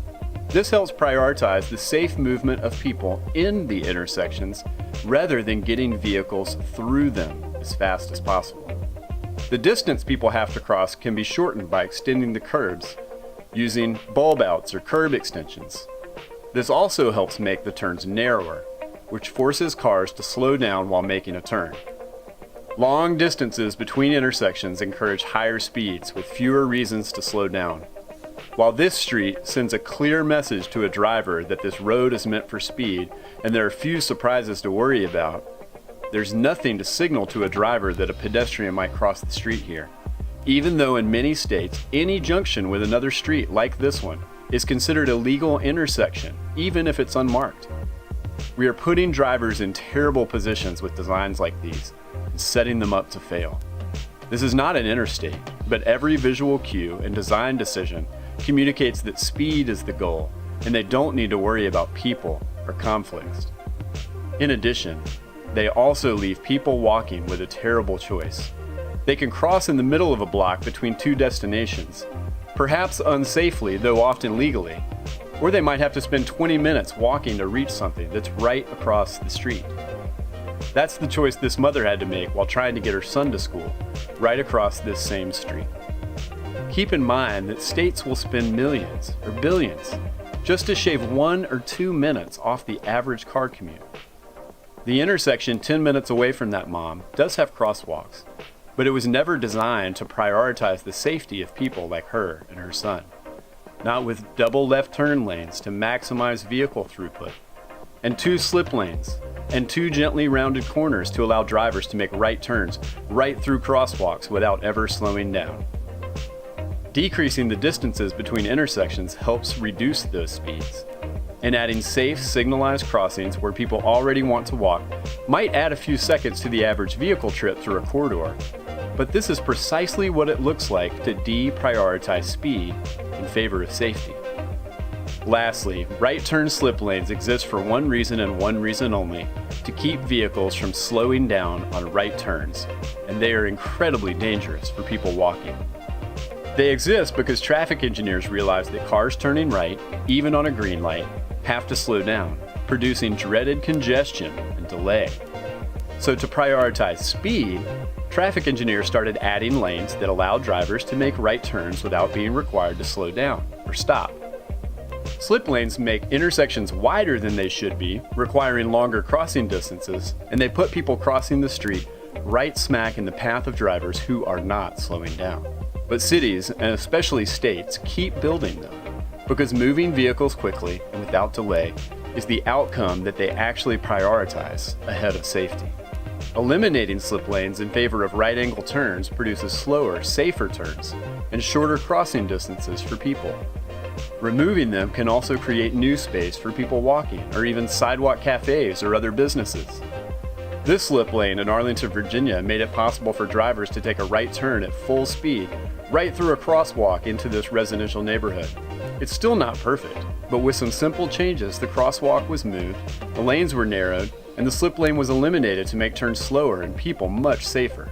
This helps prioritize the safe movement of people in the intersections rather than getting vehicles through them as fast as possible. The distance people have to cross can be shortened by extending the curbs, using bulb outs or curb extensions. This also helps make the turns narrower, which forces cars to slow down while making a turn. Long distances between intersections encourage higher speeds with fewer reasons to slow down. While this street sends a clear message to a driver that this road is meant for speed and there are few surprises to worry about, there's nothing to signal to a driver that a pedestrian might cross the street here, even though in many states, any junction with another street like this one is considered a legal intersection, even if it's unmarked. We are putting drivers in terrible positions with designs like these, and setting them up to fail. This is not an interstate, but every visual cue and design decision communicates that speed is the goal, and they don't need to worry about people or conflicts. In addition, they also leave people walking with a terrible choice. They can cross in the middle of a block between 2 destinations, perhaps unsafely, though often legally, or they might have to spend 20 minutes walking to reach something that's right across the street. That's the choice this mother had to make while trying to get her son to school, right across this same street. Keep in mind that states will spend millions or billions just to shave 1 or 2 minutes off the average car commute. The intersection 10 minutes away from that mom does have crosswalks, but it was never designed to prioritize the safety of people like her and her son. Not with double left turn lanes to maximize vehicle throughput, and 2 slip lanes, and 2 gently rounded corners to allow drivers to make right turns right through crosswalks without ever slowing down. Decreasing the distances between intersections helps reduce those speeds. And adding safe, signalized crossings where people already want to walk might add a few seconds to the average vehicle trip through a corridor. But this is precisely what it looks like to deprioritize speed in favor of safety. Lastly, right turn slip lanes exist for one reason and one reason only: to keep vehicles from slowing down on right turns, and they are incredibly dangerous for people walking. They exist because traffic engineers realize that cars turning right, even on a green light, have to slow down, producing dreaded congestion and delay. So to prioritize speed, traffic engineers started adding lanes that allow drivers to make right turns without being required to slow down or stop. Slip lanes make intersections wider than they should be, requiring longer crossing distances, and they put people crossing the street right smack in the path of drivers who are not slowing down. But cities, and especially states, keep building them, because moving vehicles quickly and without delay is the outcome that they actually prioritize ahead of safety. Eliminating slip lanes in favor of right-angle turns produces slower, safer turns and shorter crossing distances for people. Removing them can also create new space for people walking, or even sidewalk cafes or other businesses. This slip lane in Arlington, Virginia made it possible for drivers to take a right turn at full speed right through a crosswalk into this residential neighborhood. It's still not perfect, but with some simple changes, the crosswalk was moved, the lanes were narrowed, and the slip lane was eliminated to make turns slower and people much safer.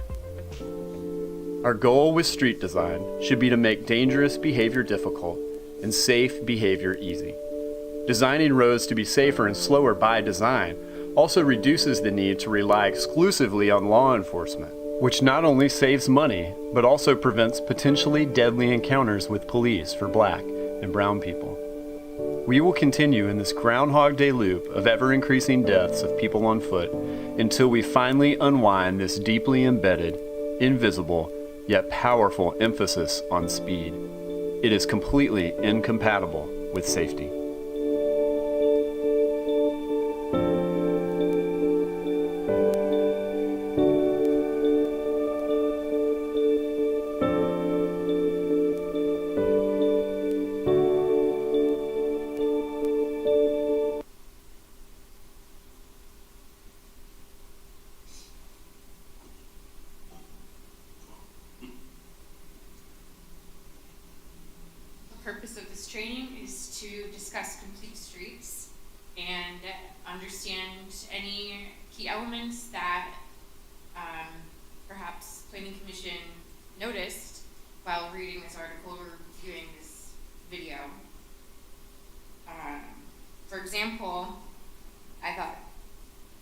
Our goal with street design should be to make dangerous behavior difficult and safe behavior easy. Designing roads to be safer and slower by design also reduces the need to rely exclusively on law enforcement, which not only saves money, but also prevents potentially deadly encounters with police for Black and brown people. We will continue in this Groundhog Day loop of ever-increasing deaths of people on foot until we finally unwind this deeply embedded, invisible, yet powerful emphasis on speed. It is completely incompatible with safety. The purpose of this training is to discuss complete streets and understand any key elements that perhaps Planning Commission noticed while reading this article or viewing this video. For example, I thought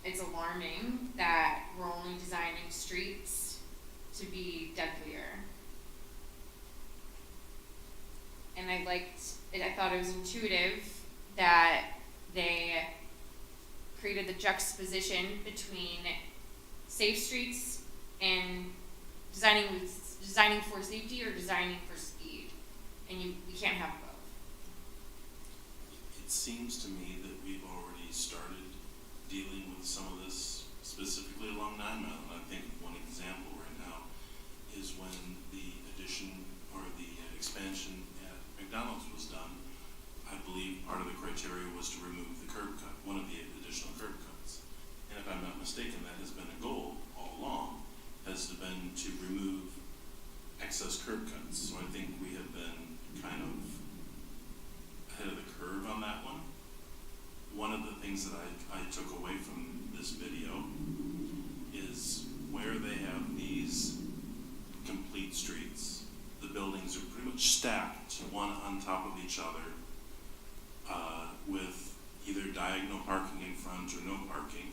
it's alarming that we're only designing streets to be deadlier. And I thought it was intuitive that they created the juxtaposition between safe streets and designing for safety or designing for speed. And we can't have both. It seems to me that we've already started dealing with some of this, specifically along 9 Mile. And I think one example right now is when the addition or the expansion at McDonald's was done. I believe part of the criteria was to remove the curb cut, one of the additional curb cuts. And if I'm not mistaken, that has been a goal all along, has been to remove excess curb cuts. So I think we have been kind of ahead of the curve on that one. One of the things that I took away from this video is where they have these complete streets, the buildings are pretty much stacked one on top of each other, with either diagonal parking in front or no parking.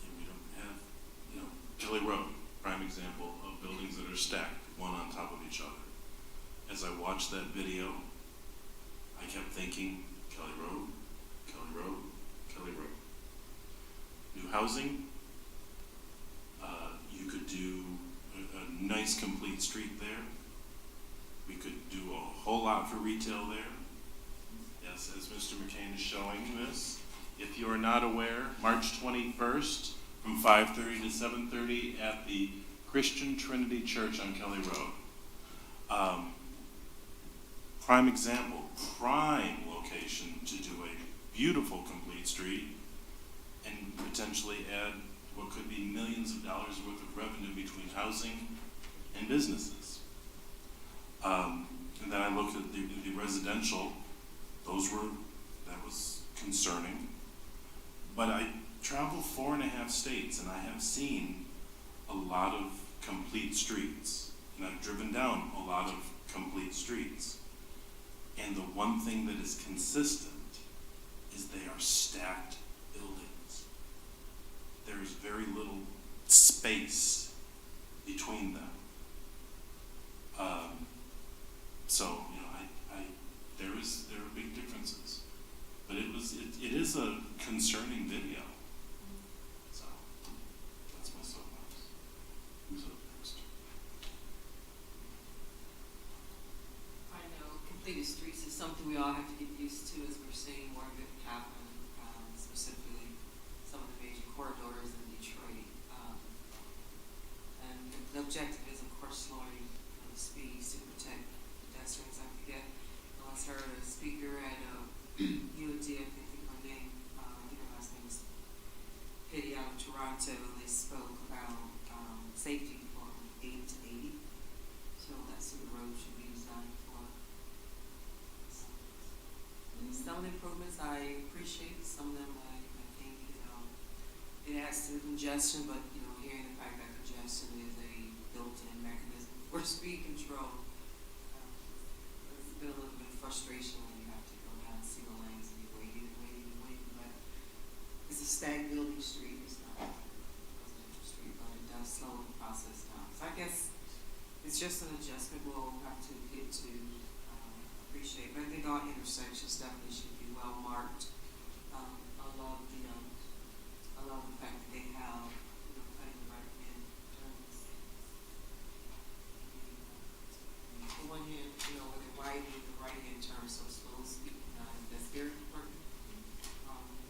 And we don't have, Kelly Road, prime example of buildings that are stacked one on top of each other. As I watched that video, I kept thinking, Kelly Road, Kelly Road, Kelly Road. New housing, you could do a nice complete street there. We could do a whole lot for retail there. Yes, as Mr. McCain is showing this. If you are not aware, March 21st from 5:30 to 7:30 at the Christian Trinity Church on Kelly Road. Prime example, prime location to do a beautiful complete street and potentially add what could be millions of dollars worth of revenue between housing and businesses. And then I looked at the residential, that was concerning. But I traveled 4.5 states and I have seen a lot of complete streets. And I've driven down a lot of complete streets. And the one thing that is consistent is they are stacked buildings. There is very little space between them. So, you know, there are big differences. But it is a concerning video. So, that's my soapbox. Who's up next? I know completed streets is something we all have to get used to as we're seeing more of it happen, specifically some of the major corridors in Detroit. And the objective is, of course, slowing the speeds to protect pedestrians. I forget, I once heard a speaker at UOD, I think her name, I think her last name was Petty out of Toronto, and they spoke about safety from 8 to 80. So that's what the road should be designed for. Some of the improvements I appreciate, some of them I think, it adds to the congestion, but, hearing the fact that congestion is a built-in mechanism for speed control, there's been a little bit of frustration when you have to go down single lanes and you're waiting, but it's a stacked building street, it's not a residential street, but it does slow the process down. So I guess it's just an adjustment we'll have to get to appreciate, but I think all intersections definitely should be well marked. I love the fact that they have, cutting the right hand turns. The one hand, where they're widening the right hand turn so slow speed, that's very important.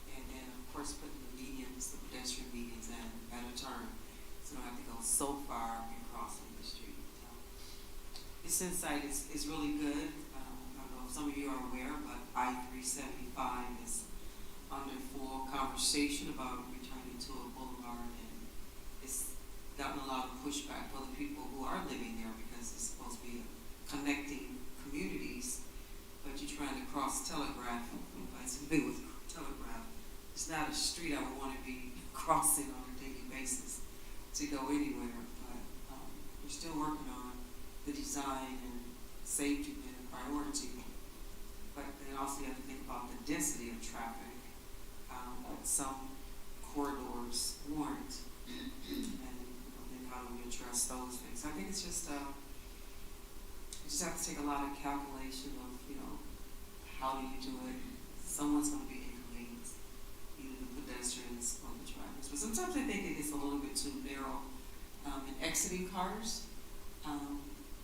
And then of course putting the medians, the pedestrian medians in at a turn, so you don't have to go so far in crossing the street. This insight is really good. Some of you are aware, but I-375 is under full conversation about returning to a boulevard, and it's gotten a lot of pushback for the people who are living there because it's supposed to be connecting communities, but you're trying to cross Telegraph. It's big with Telegraph. It's not a street I would want to be crossing on a daily basis to go anywhere, but we're still working on the design and safety being a priority. But then also you have to think about the density of traffic. Some corridors warrant, and then how do we address those things? I think it's just you just have to take a lot of calculation of how do you do it. Someone's going to be inconvenienced, either the pedestrians or the drivers. But sometimes I think it gets a little bit too narrow in exiting cars.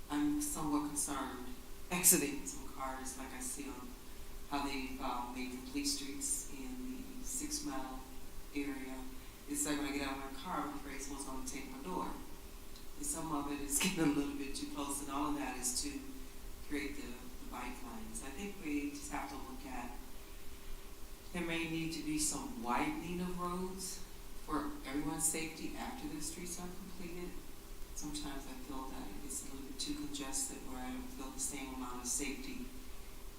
I'm somewhat concerned exiting some cars, like I see on how they've made complete streets in the 6 Mile area. It's like when I get out of my car, I'm afraid someone's going to take my door. And some of it is getting a little bit too close, and all of that is to create the bike lanes. I think we just have to look at, there may need to be some widening of roads for everyone's safety after the streets are completed. Sometimes I feel that it gets a little bit too congested where I don't feel the same amount of safety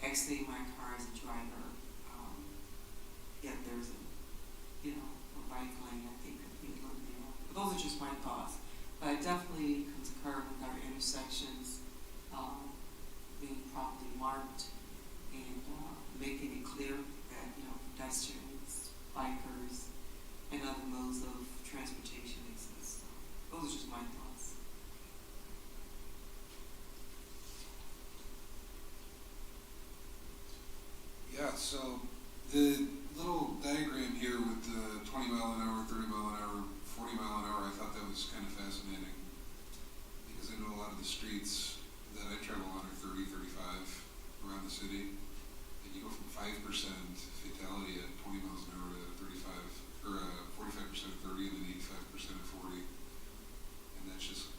exiting my car as a driver. Yet there's a bike lane, I think could be a little narrow. But those are just my thoughts. But I definitely concur with our intersections being properly marked and making it clear that pedestrians, bikers, and other modes of transportation exist. So those are just my thoughts. Yeah, so the little diagram here with the 20 mile an hour, 30 mile an hour, 40 mile an hour, I thought that was kind of fascinating because I know a lot of the streets that I travel on are 30, 35 around the city, and you go from 5% fatality at 20 miles an hour to 35, or 45% at 30, and then 85% at 40, and that's just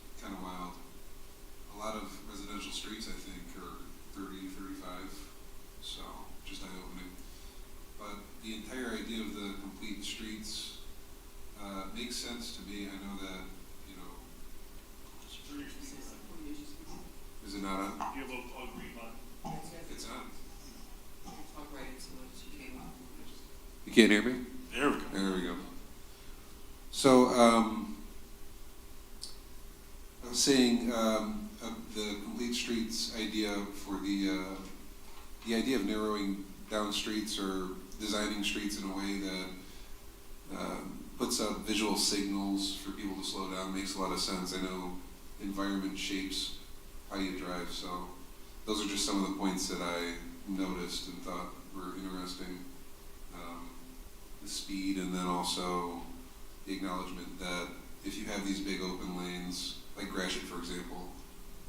not on? You have a green button. It's on. Plug right into it, she came up. You can't hear me? There we go. There we go. So, I was saying, the Complete Streets idea for the idea of narrowing down streets or designing streets in a way that puts up visual signals for people to slow down makes a lot of sense. I know environment shapes how you drive, so those are just some of the points that I noticed and thought were interesting. The speed, and then also the acknowledgement that if you have these big open lanes, like Gratiot, for example,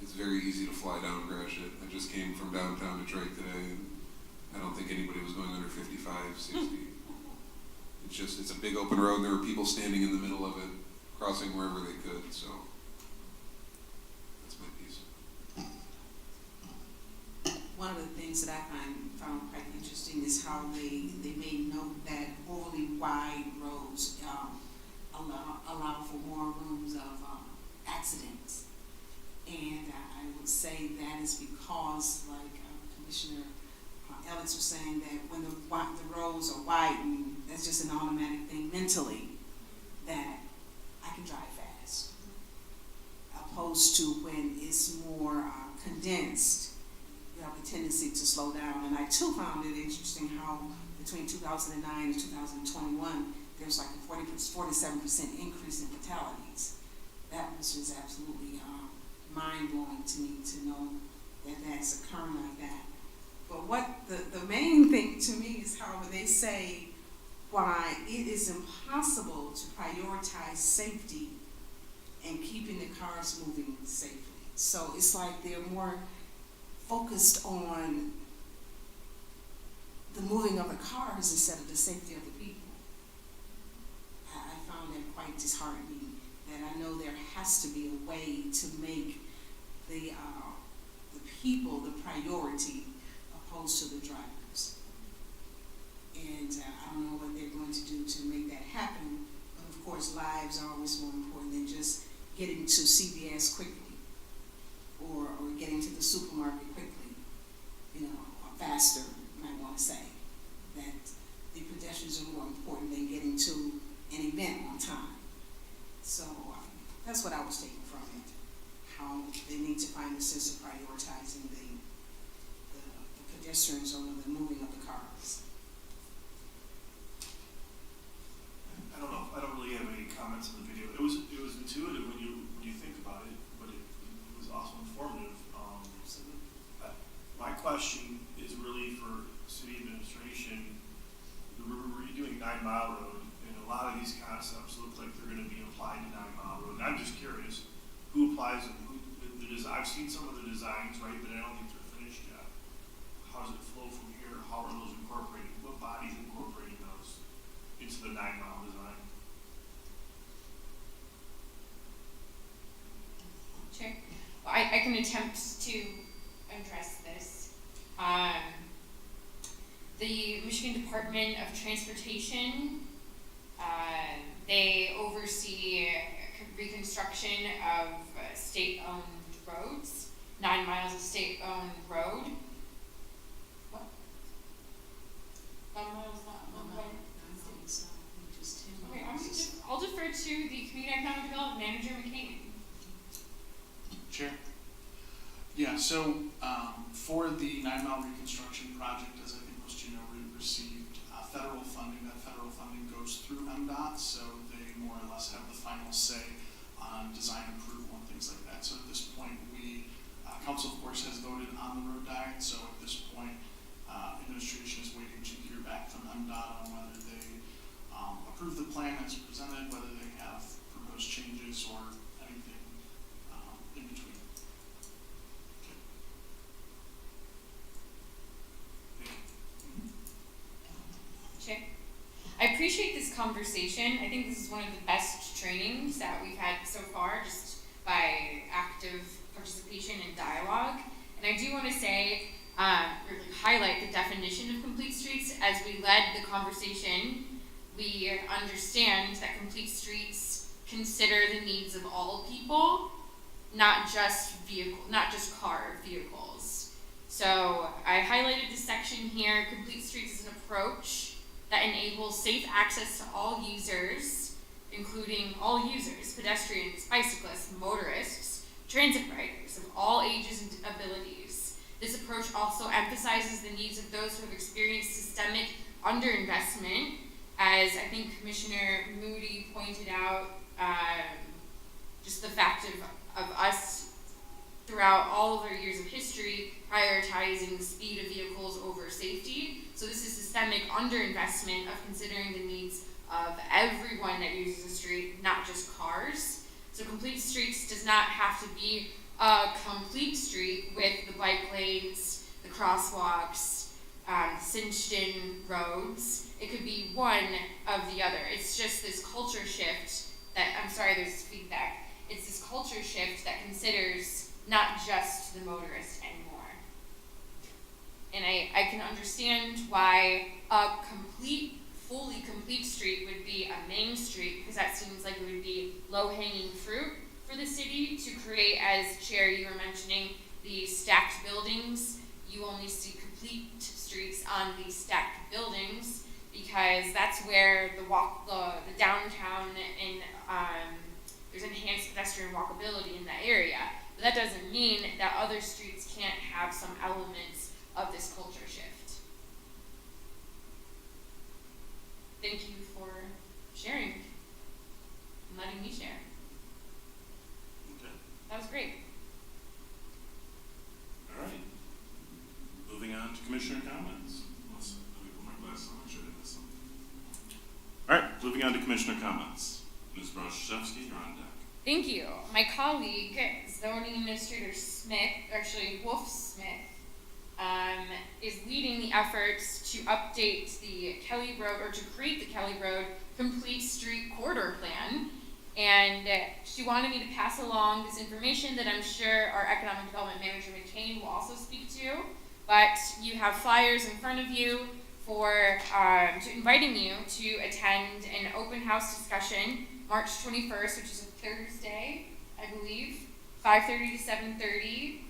it's very easy to fly down Gratiot. I just came from downtown Detroit today, and I don't think anybody was going under 55, 60. It's a big open road, and there were people standing in the middle of it, crossing wherever they could, so that's my piece. One of the things that I found quite interesting is how they made note that overly wide roads allow for more rooms of accidents. And I would say that is because, like Commissioner Ellis was saying, that when the roads are widened, that's just an automatic thing mentally, that I can drive fast. Opposed to when it's more condensed, you have a tendency to slow down. And I too found it interesting how between 2009 and 2021, there's like a 47% increase in fatalities. That was just absolutely mind-blowing to me to know that that's occurring like that. But what the main thing to me is how they say why it is impossible to prioritize safety and keeping the cars moving safely. So it's like they're more focused on the moving of the cars instead of the safety of the people. I found that quite disheartening, that I know there has to be a way to make the people the priority opposed to the drivers. And I don't know what they're going to do to make that happen, but of course lives are always more important than just getting to CVS quickly or getting to the supermarket quickly, or faster, you might want to say. That the pedestrians are more important than getting to an event on time. So that's what I was taking from it, how they need to find a sense of prioritizing the pedestrians over the moving of the cars. I don't know. I don't really have any comments on the video. It was intuitive when you think about it, but it was also informative. My question is really for city administration. We're redoing 9 Mile Road, and a lot of these concepts look like they're going to be applied to 9 Mile Road. And I'm just curious, who applies them? I've seen some of the designs, right, but I don't think they're finished yet. How does it flow from here? How are those incorporated? What body's incorporating those into the 9 Mile design? Sure. Well, I can attempt to address this. The Michigan Department of Transportation, they oversee reconstruction of state-owned roads, 9 miles of state-owned road. What? 9 miles not road? Okay, I'll defer to the Community Economic Development Manager, McCain. Chair? Yeah, so for the 9 Mile reconstruction project, as I think most of you know, we received federal funding. That federal funding goes through MDOT, so they more or less have the final say on design approval and things like that. So at this point, council of course has voted on the road diet, so at this point, administration is waiting to hear back from MDOT on whether they approve the plan as presented, whether they have proposed changes or anything in between. Sure. I appreciate this conversation. I think this is one of the best trainings that we've had so far, just by active participation and dialogue. And I do want to say, really highlight the definition of complete streets. As we led the conversation, we understand that complete streets consider the needs of all people, not just car vehicles. So I highlighted this section here. Complete Streets is an approach that enables safe access to all users, including all users, pedestrians, bicyclists, motorists, transit riders of all ages and abilities. This approach also emphasizes the needs of those who have experienced systemic underinvestment, as I think Commissioner Moody pointed out, just the fact of us throughout all of our years of history prioritizing the speed of vehicles over safety. So this is systemic underinvestment of considering the needs of everyone that uses the street, not just cars. So Complete Streets does not have to be a complete street with the bike lanes, the crosswalks, cinched-in roads. It could be one of the other. It's just this culture shift that, I'm sorry, there's feedback. It's this culture shift that considers not just the motorist anymore. And I can understand why a fully complete street would be a main street, because that seems like it would be low-hanging fruit for the city to create, as Chair, you were mentioning, the stacked buildings. You only see complete streets on the stacked buildings, because that's where the downtown and there's enhanced pedestrian walkability in that area. But that doesn't mean that other streets can't have some elements of this culture shift. Thank you for sharing and letting me share. Okay. That was great. All right. Moving on to commissioner comments. Let me put my glasses on, make sure I didn't miss something. All right, moving on to commissioner comments. Ms. Broszewski, you're on deck. Thank you. My colleague, Zoning Administrator Wolf Smith, is leading the efforts to update the Kelly Road, or to create the Kelly Road Complete Street Corridor Plan. And she wanted me to pass along this information that I'm sure our Economic Development Manager McCain will also speak to. But you have flyers in front of you for inviting you to attend an open house discussion March 21st, which is a Thursday, I believe, 5:30 to 7:30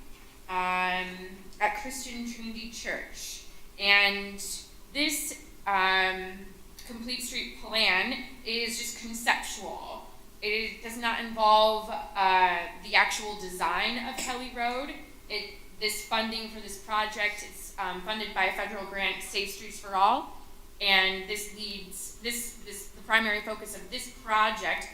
at Christian Trinity Church. And this Complete Street Plan is just conceptual. It does not involve the actual design of Kelly Road. This funding for this project is funded by a federal grant, Safe Streets for All, and the primary focus of this project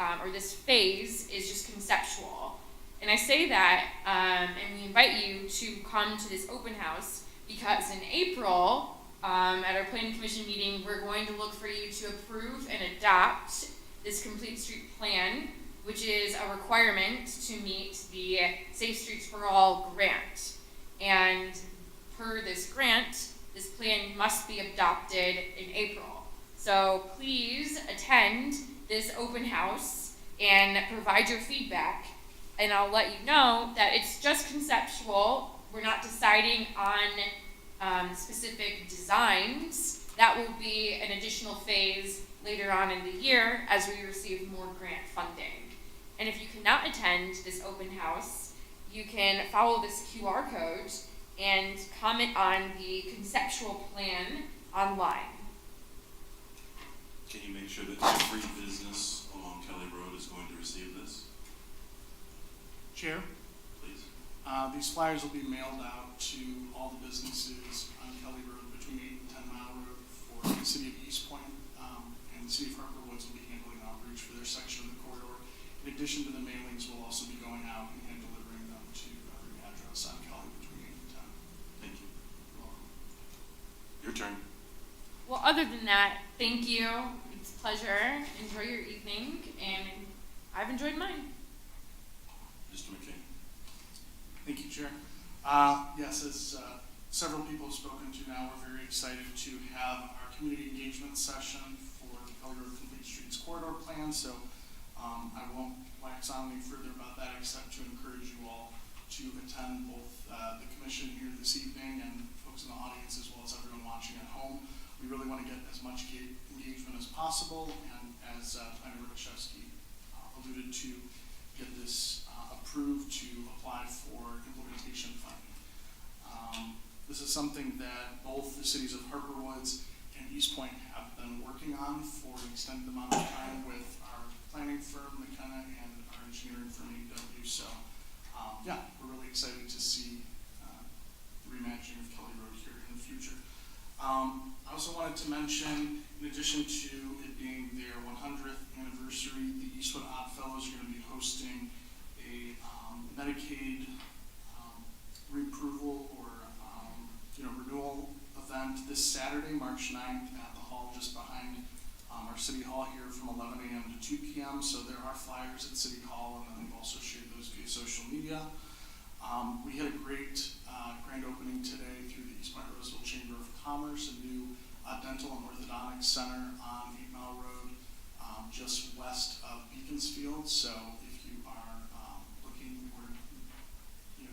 or this phase is just conceptual. And I say that, and we invite you to come to this open house because in April, at our Planning Commission meeting, we're going to look for you to approve and adopt this Complete Street Plan, which is a requirement to meet the Safe Streets for All grant. And per this grant, this plan must be adopted in April. So please attend this open house and provide your feedback. And I'll let you know that it's just conceptual. We're not deciding on specific designs. That will be an additional phase later on in the year as we receive more grant funding. And if you cannot attend this open house, you can follow this QR code and comment on the conceptual plan online. Can you make sure that every business along Kelly Road is going to receive this, Chair, please? these flyers will be mailed out to all the businesses on Kelly Road between 8 and 10 Mile Road for the city of East Point, and the city of Harper Woods will be handling outreach for their section of the corridor. In addition to the mailings, we'll also be going out and hand delivering them to every address on Kelly between 8 and 10. Thank you. Your turn. Well, other than that, thank you. It's a pleasure. Enjoy your evening, and I've enjoyed mine. Mr. McCain. Thank you, Chair. Yes, as several people have spoken to now, we're very excited to have our community engagement session for the Kelly Road Complete Streets Corridor Plan. So I won't wax on any further about that except to encourage you all to attend both the commission here this evening and folks in the audience as well as everyone watching at home. We really want to get as much engagement as possible, and as Planner Rudashevsky alluded to, get this approved approved to apply for implementation funding. This is something that both the cities of Harper Woods and East Point have been working on for an extended amount of time with our planning firm, McKenna, and our engineering firm, AW. So, yeah, we're really excited to see the reimagining of Kelly Road here in the future. I also wanted to mention, in addition to it being their 100th anniversary, the Eastwood Oddfellows are going to be hosting a Medicaid reapproval or renewal event this Saturday, March 9th, at the hall just behind our City Hall here from 11 a.m. to 2 p.m. So there are flyers at City Hall, and then we've also shared those via social media. We had a great grand opening today through the East Point Roseville Chamber of Commerce, a new dental and orthodontics center on 8 Mile Road, just west of Beaconsfield. So if you are looking or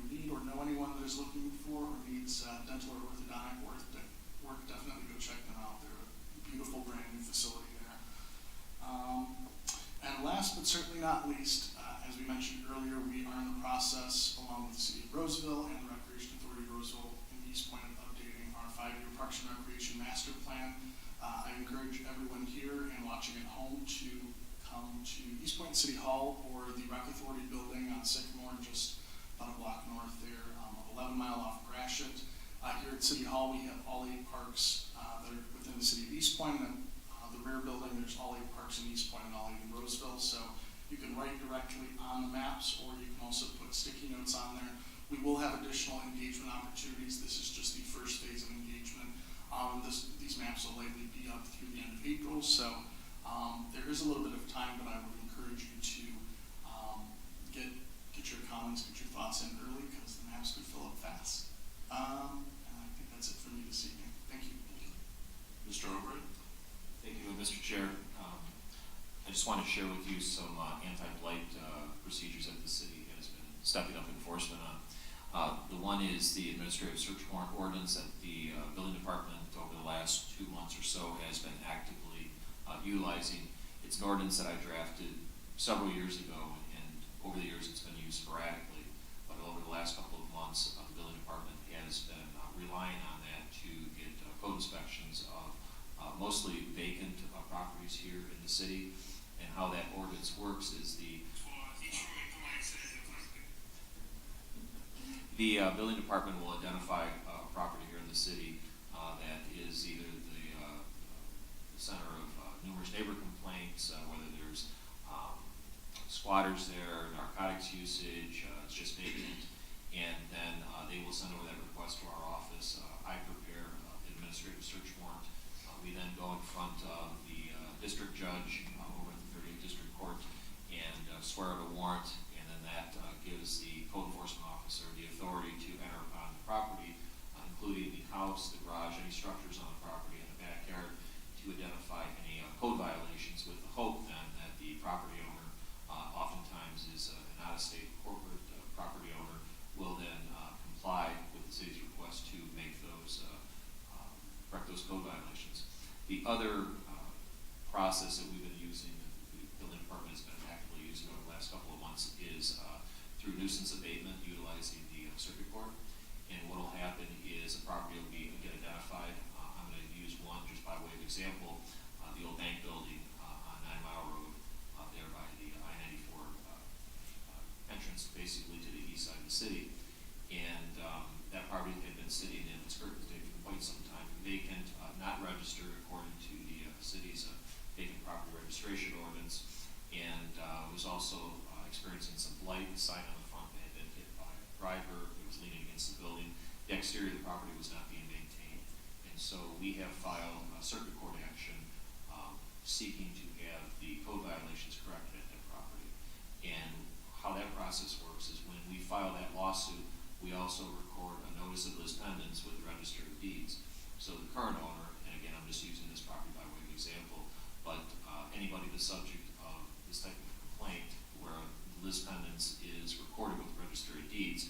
need or know anyone that is looking for or needs dental or orthodontic work, definitely go check them out. They're a beautiful brand new facility there. And last but certainly not least, as we mentioned earlier, we are in the process, along with the City of Roseville and the Recreation Authority of Roseville and East Point, of updating our 5-year Parks and Recreation Master Plan. I encourage everyone here and watching at home to come to East Point City Hall or the Rec Authority building on Sycamore, just about a block north there, 11 Mile off Gratiot. Here at City Hall, we have all 8 parks that are within the city of East Point, and the rear building, there's all 8 parks in East Point and all 8 in Roseville. So you can write directly on the maps, or you can also put sticky notes on there. We will have additional engagement opportunities. This is just the first phase of engagement. These maps will likely be up through the end of April, so there is a little bit of time, but I would encourage you to get your comments, get your thoughts in early, because the maps could fill up fast. And I think that's it for me this evening. Thank you. Mr. Albright? Thank you, Mr. Chair. I just want to share with you some anti-blight procedures that the city has been stepping up enforcement on. The one is the administrative search warrant ordinance that the building department over the last 2 months or so has been actively utilizing. It's an ordinance that I drafted several years ago, and over the years it's been used sporadically, but over the last couple of months, the building department has been relying on that to get code inspections of mostly vacant properties here in the city. And how that ordinance works is the building department will identify a property here in the city that is either the center of numerous neighbor complaints, whether there's squatters there, narcotics usage, it's just vacant, and then they will send over that request to our office. I prepare the administrative search warrant. We then go in front of the district judge over at the 38th District Court and swear out a warrant, and then that gives the code enforcement officer the authority to enter upon the property, including the house, the garage, any structures on the property in the backyard, to identify any code violations, with the hope then that the property owner, oftentimes is an out-of-state corporate property owner, will then comply with the city's request to make those, correct those code violations. The other process that we've been using, that the building department has been actively using over the last couple of months, is through nuisance abatement, utilizing the circuit court. And what will happen is a property will get identified. I'm going to use one just by way of example, the old bank building on 9 Mile Road, there by the I-94 entrance, basically to the east side of the city. And that property had been sitting in its curtain state for quite some time, vacant, not registered according to the city's vacant property registration ordinance, and was also experiencing some blight. The sign on the front had been hit by a driver. It was leaning against the building. The exterior of the property was not being maintained, and so we have filed a circuit court action seeking to have the code violations corrected at that property. And how that process works is when we file that lawsuit, we also record a notice of lis pendens with the Register of Deeds. So the current owner, and again, I'm just using this property by way of example, but anybody that's subject of this type of complaint where lis pendens is recorded with the Register of Deeds,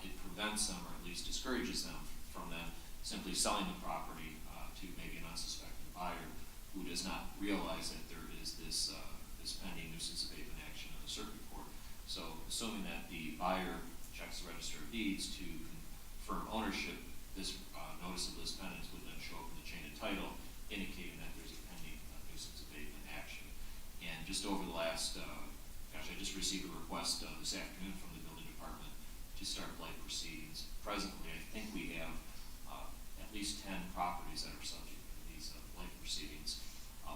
it prevents them, or at least discourages them from then simply selling the property to maybe an unsuspecting buyer who does not realize that there is this pending nuisance abatement action in the circuit court. So assuming that the buyer checks the register of deeds to confirm ownership, this notice of lis pendens would then show up in the chain of title, indicating that there's a pending nuisance abatement action. And just over the last, I just received a request this afternoon from the building department to start blight proceedings. Presently, I think we have at least 10 properties that are subject to these blight proceedings.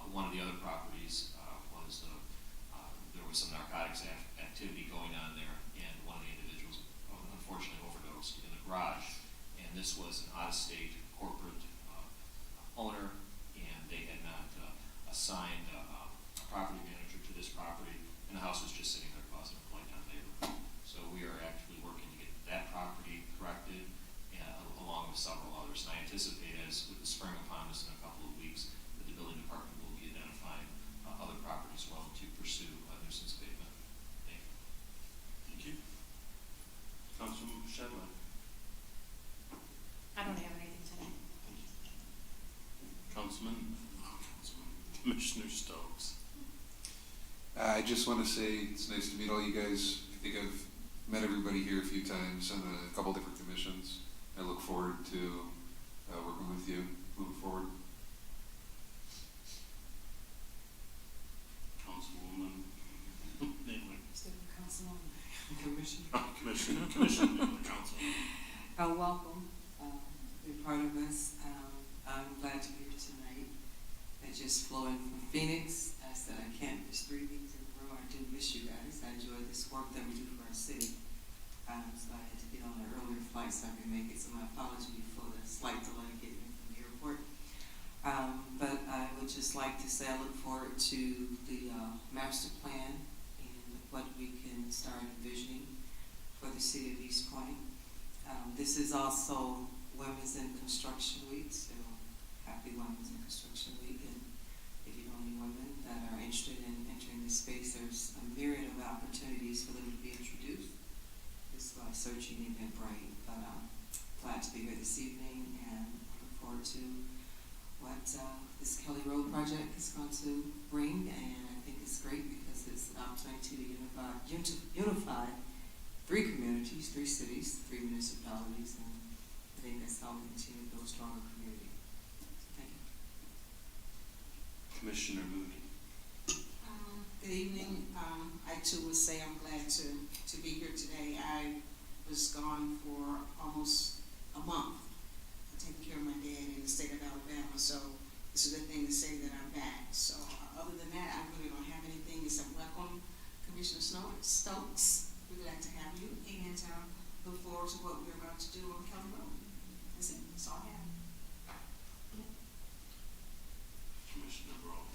One of the other properties was there was some narcotics activity going on there, and one of the individuals unfortunately overdosed in the garage. And this was an out-of-state corporate owner, and they had not assigned a property manager to this property, and the house was just sitting there causing a blight on neighbor. So we are actively working to get that property corrected, along with several others. And I anticipate, as with the spring upon us in a couple of weeks, that the building department will be identifying other properties as well to pursue nuisance abatement. Thank you. Thank you. Councilman Shadley. I don't have anything today. Commissioner Stokes. I just want to say it's nice to meet all you guys. I think I've met everybody here a few times on a couple different commissions. I look forward to working with you moving forward. Councilwoman Naylor. Commissioner. Commissioner Naylor, Councilwoman. Welcome, be part of us. I'm glad to be here tonight. I just flew in from Phoenix. I said I can't miss 3 weeks in a row. I do miss you guys. I enjoy this work that we do for our city. So I had to get on an earlier flight so I could make it. So my apology for the slight delay getting in from the airport. But I would just like to say I look forward to the master plan and what we can start envisioning for the city of East Point. This is also Women's in Construction Week, so happy Women's in Construction Week. And if you know any women that are interested in entering this space, there's a myriad of opportunities for them to be introduced. This is why searching Eventbrite. But glad to be here this evening, and look forward to what this Kelly Road project is going to bring. And I think it's great because it's an opportunity to unify 3 communities, 3 cities, 3 municipalities, and I think that's how we continue to build a stronger community. Thank you. Commissioner Moody. Good evening. I too would say I'm glad to be here today. I was gone for almost a month, taking care of my dad in the state of Alabama, so this is a thing to say that I'm back. So other than that, I really don't have anything except welcome Commissioner Stokes. We're glad to have you, and look forward to what we're about to do on Kelly Road. That's it. That's all I have. Commissioner Rowe.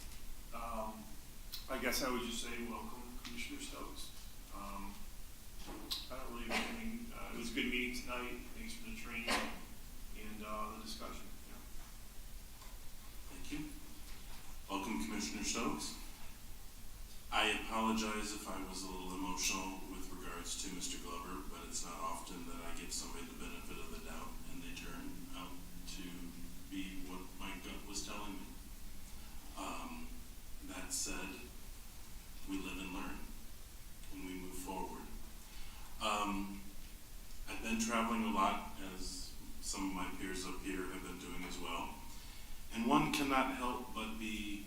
I guess I would just say welcome, Commissioner Stokes. I don't really have anything. It was a good meeting tonight. Thanks for the training and the discussion. Yeah. Thank you. Welcome, Commissioner Stokes. I apologize if I was a little emotional with regards to Mr. Glover, but it's not often that I give somebody the benefit of the doubt and they turn out to be what my gut was telling me. That said, we live and learn, and we move forward. I've been traveling a lot, as some of my peers up here have been doing as well, and one cannot help but be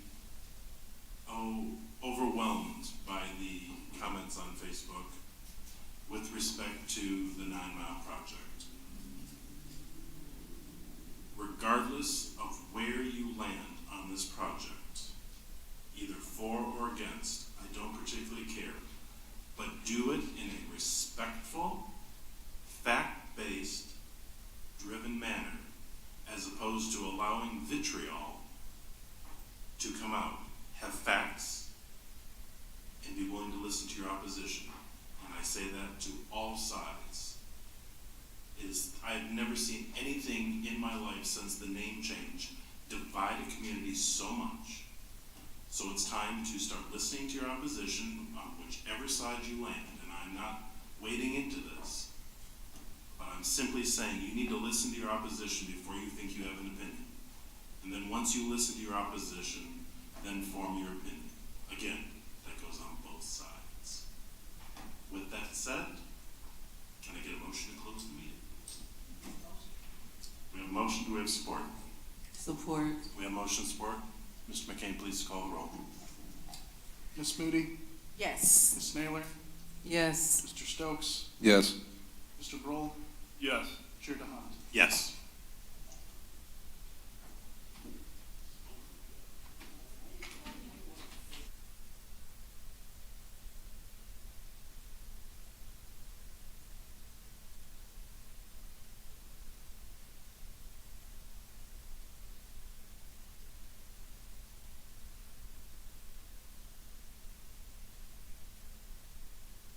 overwhelmed by the comments on Facebook with respect to the 9 Mile project. Regardless of where you land on this project, either for or against, I don't particularly care, but do it in a respectful, fact-based, driven manner, as opposed to allowing vitriol to come out. Have facts and be willing to listen to your opposition. And I say that to all sides. I've never seen anything in my life since the name change divide a community so much. So it's time to start listening to your opposition on whichever side you land. And I'm not wading into this, but I'm simply saying you need to listen to your opposition before you think you have an opinion. And then once you listen to your opposition, then form your opinion. Again, that goes on both sides. With that said, can I get a motion to close the meeting? We have a motion, do we have support? Support. We have motion support. Mr. McCain, please call the roll. Ms. Moody, Yes. Ms. Naylor, Yes. Mr. Stokes, Yes. Mr. Broll, Yes. Chair DeHaan. Yes.